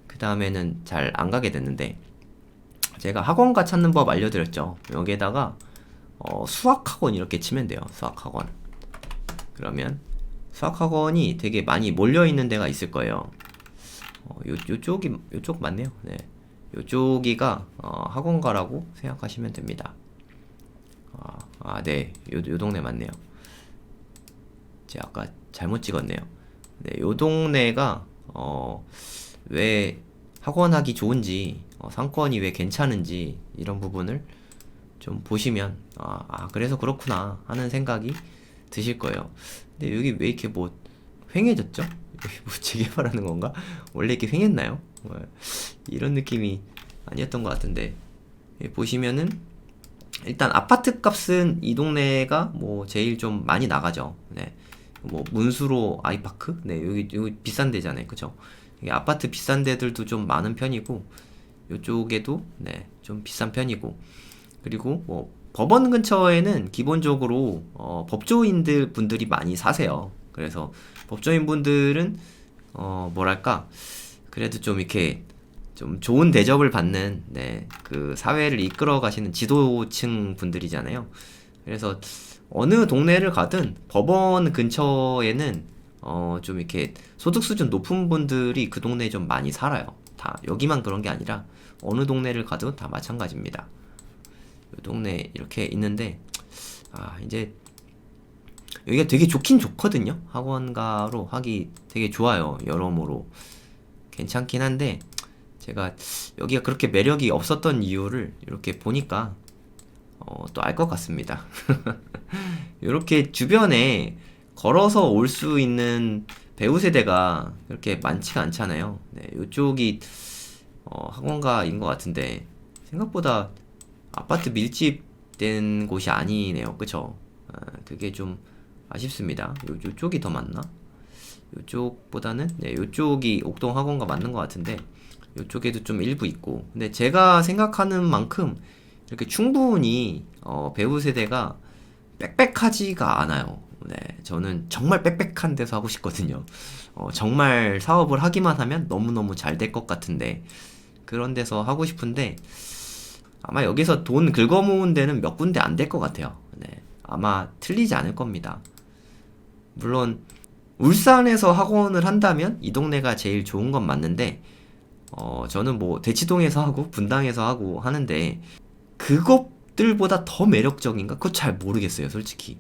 그 다음에는 잘 안 가게 됐는데 제가 학원가 찾는 법 알려드렸죠. 여기에다가 수학학원 이렇게 치면 돼요. 수학학원. 그러면 수학학원이 되게 많이 몰려있는 데가 있을 거예요. 요쪽 맞네요. 네. 요쪽이가 학원가라고 생각하시면 됩니다. 네. 요 동네 맞네요. 제가 아까 잘못 찍었네요. 네, 요 동네가 왜 학원 하기 좋은지, 상권이 왜 괜찮은지 이런 부분을 좀 보시면 그래서 그렇구나 하는 생각이 드실 거예요. 근데 여기 왜 이렇게 뭐 휑해졌죠? 여기 뭐 재개발하는 건가? 원래 이렇게 휑했나요? 이런 느낌이 아니었던 것 같은데 보시면은 일단 아파트 값은 이 동네가 뭐 제일 좀 많이 나가죠. 네. 뭐 문수로 아이파크? 네, 여기 비싼 데잖아요. 그죠? 이게 아파트 비싼 데들도 좀 많은 편이고 요쪽에도 네, 좀 비싼 편이고 그리고 뭐 법원 근처에는 기본적으로 법조인들 분들이 많이 사세요. 그래서 법조인 분들은 뭐랄까 그래도 좀 이렇게 좀 좋은 대접을 받는 네, 그 사회를 이끌어 가시는 지도층 분들이잖아요. 그래서 어느 동네를 가든 법원 근처에는 좀 이렇게 소득 수준 높은 분들이 그 동네에 좀 많이 살아요. 다 여기만 그런 게 아니라 어느 동네를 가도 다 마찬가지입니다. 이 동네 이렇게 있는데 이제 여기가 되게 좋긴 좋거든요. 학원가로 하기 되게 좋아요. 여러모로 괜찮긴 한데 제가 여기가 그렇게 매력이 없었던 이유를 이렇게 보니까 또 알 것 같습니다. 이렇게 주변에 걸어서 올 수 있는 배우 세대가 그렇게 많지가 않잖아요. 네, 이쪽이 학원가인 것 같은데 생각보다 아파트 밀집된 곳이 아니네요. 그쵸? 그게 좀 아쉽습니다. 요쪽이 더 맞나? 요쪽보다는 네, 요쪽이 옥동 학원가 맞는 것 같은데 요쪽에도 좀 일부 있고 근데 제가 생각하는 만큼 이렇게 충분히 배우 세대가 빽빽하지가 않아요. 네, 저는 정말 빽빽한 데서 하고 싶거든요. 정말 사업을 하기만 하면 너무너무 잘 될 것 같은데 그런 데서 하고 싶은데 아마 여기서 돈 긁어 모은 데는 몇 군데 안 될 것 같아요. 네, 아마 틀리지 않을 겁니다. 물론 울산에서 학원을 한다면 이 동네가 제일 좋은 건 맞는데 저는 뭐 대치동에서 하고 분당에서 하고 하는데 그것들보다 더 매력적인가? 그거 잘 모르겠어요, 솔직히.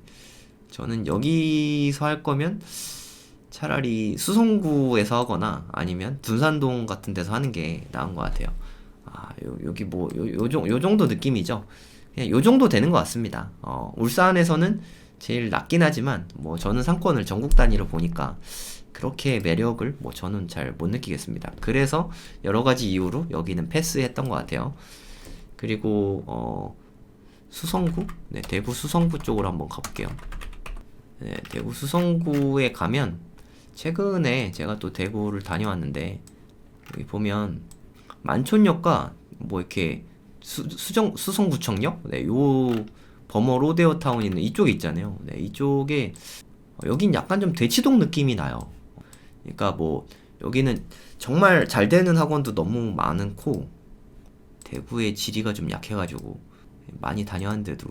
저는 여기서 할 거면 차라리 수성구에서 하거나 아니면 둔산동 같은 데서 하는 게 나은 것 같아요. 여기 뭐, 요 정도 느낌이죠. 그냥 요 정도 되는 것 같습니다. 울산에서는 제일 낮긴 하지만, 뭐, 저는 상권을 전국 단위로 보니까, 그렇게 매력을 뭐 저는 잘 못 느끼겠습니다. 그래서 여러 가지 이유로 여기는 패스했던 것 같아요. 그리고, 수성구? 네, 대구 수성구 쪽으로 한번 가볼게요. 네, 대구 수성구에 가면, 최근에 제가 또 대구를 다녀왔는데, 여기 보면, 만촌역과 뭐 이렇게 수성구청역? 네, 요 범어 로데오 타운 있는 이쪽에 있잖아요. 네, 이쪽에 여긴 약간 좀 대치동 느낌이 나요. 그러니까 뭐 여기는 정말 잘 되는 학원도 너무 많고 대구의 지리가 좀 약해가지고 많이 다녀왔는데도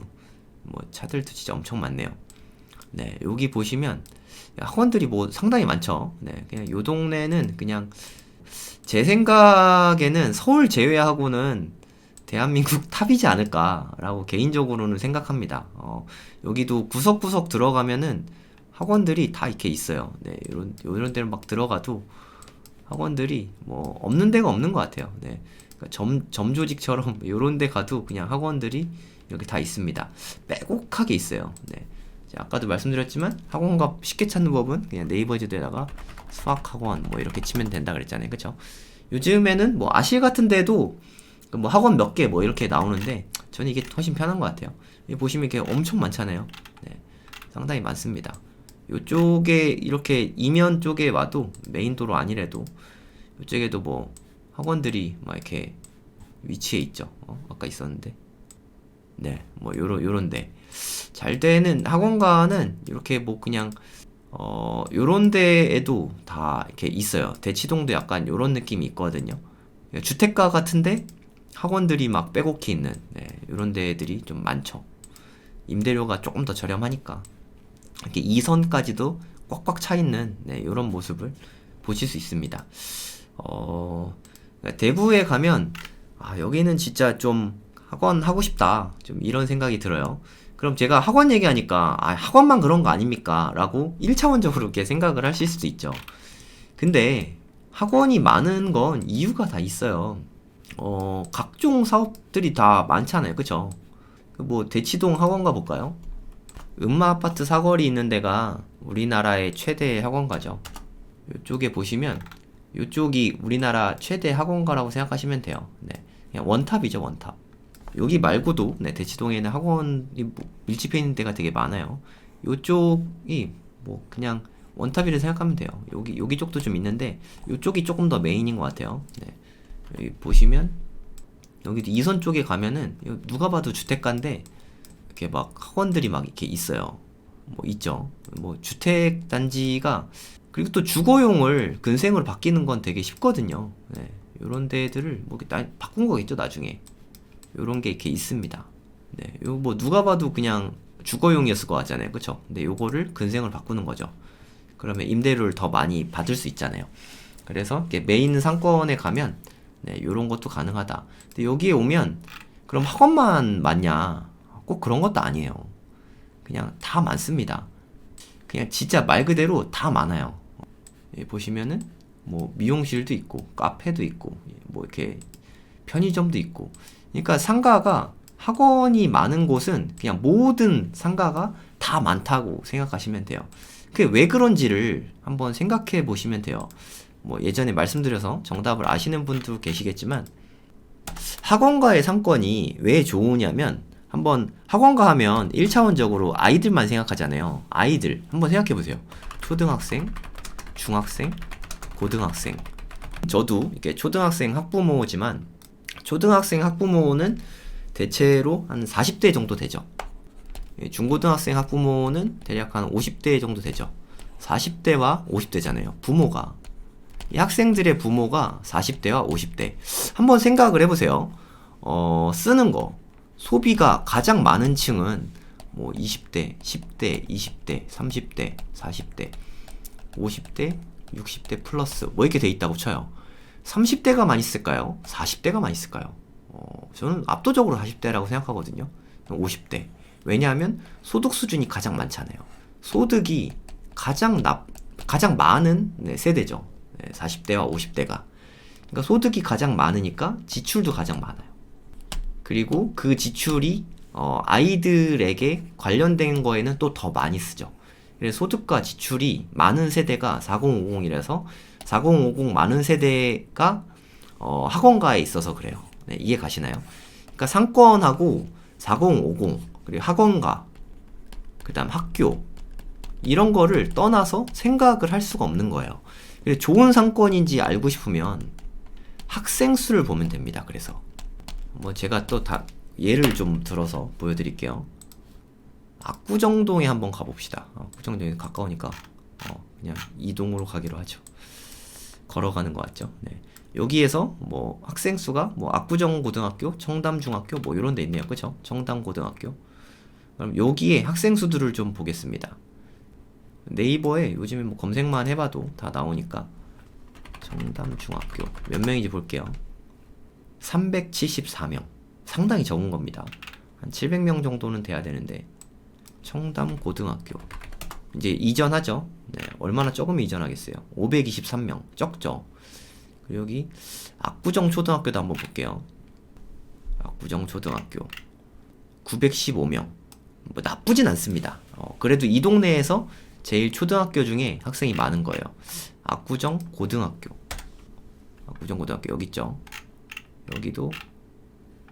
뭐 차들도 진짜 엄청 많네요. 네, 여기 보시면 학원들이 뭐 상당히 많죠. 네, 그냥 요 동네는 그냥 제 생각에는 서울 제외하고는 대한민국 탑이지 않을까라고 개인적으로는 생각합니다. 여기도 구석구석 들어가면은 학원들이 다 이렇게 있어요. 네, 요런 데를 막 들어가도 학원들이 뭐 없는 데가 없는 것 같아요. 네, 그러니까 점 조직처럼 요런 데 가도 그냥 학원들이 이렇게 다 있습니다. 빼곡하게 있어요. 네. 아까도 말씀드렸지만 학원가 쉽게 찾는 법은 그냥 네이버 지도에다가 수학학원 뭐 이렇게 치면 된다 그랬잖아요. 그쵸? 요즘에는 뭐 아실 같은 데도 뭐 학원 몇 개 뭐 이렇게 나오는데 저는 이게 훨씬 편한 것 같아요. 여기 보시면 이렇게 엄청 많잖아요. 네, 상당히 많습니다. 요쪽에 이렇게 이면 쪽에 와도 메인 도로 아니래도 요쪽에도 뭐 학원들이 막 이렇게 위치해 있죠. 아까 있었는데. 네, 뭐 요런데 잘 되는 학원가는 이렇게 뭐 그냥 요런 데에도 다 이렇게 있어요. 대치동도 약간 요런 느낌이 있거든요. 주택가 같은데 학원들이 막 빼곡히 있는 요런 데들이 좀 많죠. 임대료가 조금 더 저렴하니까 이렇게 2선까지도 꽉꽉 차 있는 요런 모습을 보실 수 있습니다. 대구에 가면 여기는 진짜 좀 학원 하고 싶다 좀 이런 생각이 들어요. 그럼 제가 학원 얘기하니까 학원만 그런 거 아닙니까? 라고 1차원적으로 이렇게 생각을 하실 수도 있죠. 근데 학원이 많은 건 이유가 다 있어요. 각종 사업들이 다 많잖아요. 그쵸? 뭐 대치동 학원 가볼까요? 음마아파트 사거리 있는 데가 우리나라의 최대 학원가죠. 이쪽에 보시면 이쪽이 우리나라 최대 학원가라고 생각하시면 돼요. 네, 그냥 원탑이죠, 원탑. 여기 말고도 대치동에는 학원이 밀집해 있는 데가 되게 많아요. 이쪽이 뭐 그냥 원탑이라 생각하면 돼요. 여기 쪽도 좀 있는데 이쪽이 조금 더 메인인 것 같아요. 네. 여기 보시면 여기도 2선 쪽에 가면은 누가 봐도 주택가인데 이렇게 막 학원들이 막 이렇게 있어요. 뭐 있죠. 뭐 주택 단지가 그리고 또 주거용을 근생으로 바뀌는 건 되게 쉽거든요. 네. 요런 데들을 뭐 바꾼 거겠죠, 나중에. 요런 게 이렇게 있습니다. 네. 요 뭐 누가 봐도 그냥 주거용이었을 것 같잖아요. 그쵸? 근데 요거를 근생으로 바꾸는 거죠. 그러면 임대료를 더 많이 받을 수 있잖아요. 그래서 이렇게 메인 상권에 가면 요런 것도 가능하다. 근데 여기에 오면 그럼 학원만 많냐? 꼭 그런 것도 아니에요. 그냥 다 많습니다. 그냥 진짜 말 그대로 다 많아요. 보시면은 뭐 미용실도 있고 카페도 있고 뭐 이렇게 편의점도 있고 그러니까 상가가 학원이 많은 곳은 그냥 모든 상가가 다 많다고 생각하시면 돼요. 그게 왜 그런지를 한번 생각해 보시면 돼요. 뭐 예전에 말씀드려서 정답을 아시는 분도 계시겠지만 학원가의 상권이 왜 좋으냐면 한번 학원가 하면 1차원적으로 아이들만 생각하잖아요. 아이들 한번 생각해 보세요. 초등학생, 중학생, 고등학생. 저도 이렇게 초등학생 학부모지만 초등학생 학부모는 대체로 한 40대 정도 되죠. 중고등학생 학부모는 대략 한 50대 정도 되죠. 40대와 50대잖아요. 부모가. 이 학생들의 부모가 40대와 50대. 한번 생각을 해보세요. 쓰는 거. 소비가 가장 많은 층은 뭐 20대, 10대, 20대, 30대, 40대, 50대, 60대 플러스 뭐 이렇게 돼 있다고 쳐요. 30대가 많이 쓸까요? 40대가 많이 쓸까요? 저는 압도적으로 40대라고 생각하거든요. 50대. 왜냐하면 소득 수준이 가장 많잖아요. 소득이 가장 많은 세대죠. 40대와 50대가. 그러니까 소득이 가장 많으니까 지출도 가장 많아요. 그리고 그 지출이 아이들에게 관련된 거에는 또 더 많이 쓰죠. 그래서 소득과 지출이 많은 세대가 4050이라서 4050 많은 세대가 학원가에 있어서 그래요. 네, 이해 가시나요? 그러니까 상권하고 4050 그리고 학원가 그 다음 학교 이런 거를 떠나서 생각을 할 수가 없는 거예요. 그래서 좋은 상권인지 알고 싶으면 학생 수를 보면 됩니다. 그래서 뭐 제가 또 예를 좀 들어서 보여드릴게요. 압구정동에 한번 가봅시다. 압구정동에 가까우니까 그냥 이동으로 가기로 하죠. 걸어가는 것 같죠. 네. 여기에서 뭐 학생 수가 뭐 압구정 고등학교, 청담 중학교 뭐 이런 데 있네요. 그쵸? 청담 고등학교. 그럼 여기에 학생 수들을 좀 보겠습니다. 네이버에 요즘에 뭐 검색만 해봐도 다 나오니까 청담 중학교 몇 명인지 볼게요. 374명. 상당히 적은 겁니다. 한 700명 정도는 돼야 되는데 청담 고등학교 이제 이전하죠. 네, 얼마나 조금 이전하겠어요. 523명 적죠. 그리고 여기 압구정 초등학교도 한번 볼게요. 압구정 초등학교 915명. 뭐 나쁘진 않습니다. 그래도 이 동네에서 제일 초등학교 중에 학생이 많은 거예요. 압구정 고등학교. 압구정 고등학교 여기 있죠. 여기도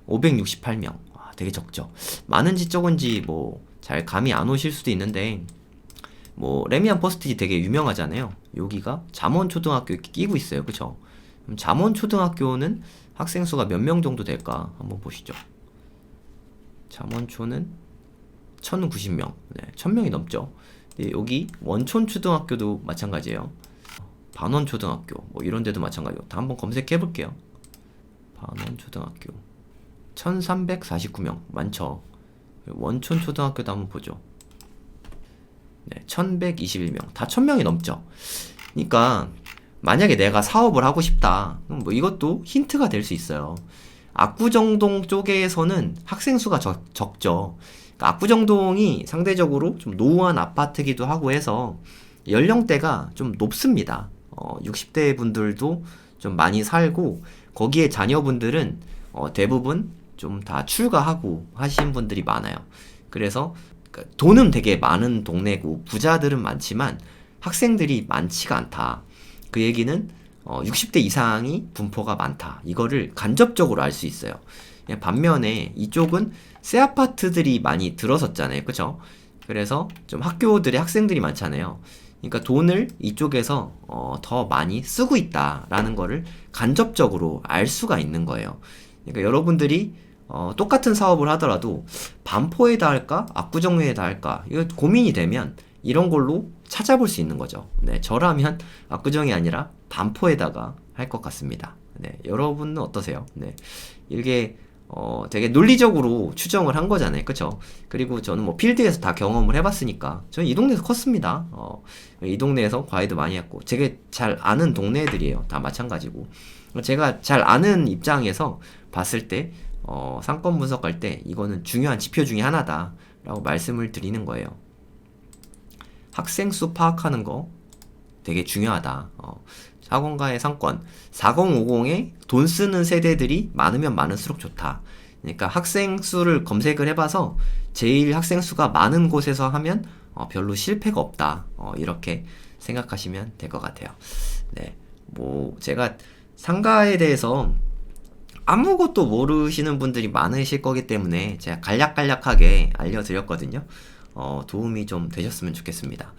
568명. 되게 적죠. 많은지 적은지 뭐 잘 감이 안 오실 수도 있는데, 뭐 레미안 퍼스트 되게 유명하잖아요. 여기가 잠원초등학교 이렇게 끼고 있어요. 그쵸? 그럼 잠원초등학교는 학생 수가 몇 명 정도 될까 한번 보시죠. 잠원초는 1090명. 네, 1000명이 넘죠. 네, 여기 원촌초등학교도 마찬가지예요. 반원초등학교 뭐 이런 데도 마찬가지고. 다 한번 검색해 볼게요. 반원초등학교 1349명 많죠. 원촌초등학교도 한번 보죠. 네, 1121명. 다 1000명이 넘죠. 그러니까 만약에 내가 사업을 하고 싶다, 그럼 뭐 이것도 힌트가 될 수 있어요. 압구정동 쪽에서는 학생 수가 적죠. 그러니까 압구정동이 상대적으로 좀 노후한 아파트기도 하고 해서 연령대가 좀 높습니다. 60대 분들도 좀 많이 살고, 거기에 자녀분들은 대부분 좀 다 출가하고 하신 분들이 많아요. 그래서 돈은 되게 많은 동네고 부자들은 많지만 학생들이 많지가 않다. 그 얘기는 60대 이상이 분포가 많다. 이거를 간접적으로 알 수 있어요. 반면에 이쪽은 새 아파트들이 많이 들어섰잖아요. 그쵸? 그래서 좀 학교들의 학생들이 많잖아요. 그러니까 돈을 이쪽에서 더 많이 쓰고 있다라는 거를 간접적으로 알 수가 있는 거예요. 그러니까 여러분들이 똑같은 사업을 하더라도 반포에다 할까 압구정에다 할까 이거 고민이 되면 이런 걸로 찾아볼 수 있는 거죠. 네, 저라면 압구정이 아니라 반포에다가 할 것 같습니다. 네, 여러분은 어떠세요? 네, 이게 되게 논리적으로 추정을 한 거잖아요. 그쵸? 그리고 저는 뭐 필드에서 다 경험을 해봤으니까 저는 이 동네에서 컸습니다. 이 동네에서 과외도 많이 했고 되게 잘 아는 동네들이에요. 다 마찬가지고 제가 잘 아는 입장에서 봤을 때 상권 분석할 때 이거는 중요한 지표 중에 하나다 라고 말씀을 드리는 거예요. 학생 수 파악하는 거 되게 중요하다. 학원가의 상권 4050에 돈 쓰는 세대들이 많으면 많을수록 좋다. 그러니까 학생 수를 검색을 해봐서 제일 학생 수가 많은 곳에서 하면 별로 실패가 없다. 이렇게 생각하시면 될 것 같아요. 네, 뭐 제가 상가에 대해서 아무것도 모르시는 분들이 많으실 거기 때문에 제가 간략간략하게 알려드렸거든요. 도움이 좀 되셨으면 좋겠습니다.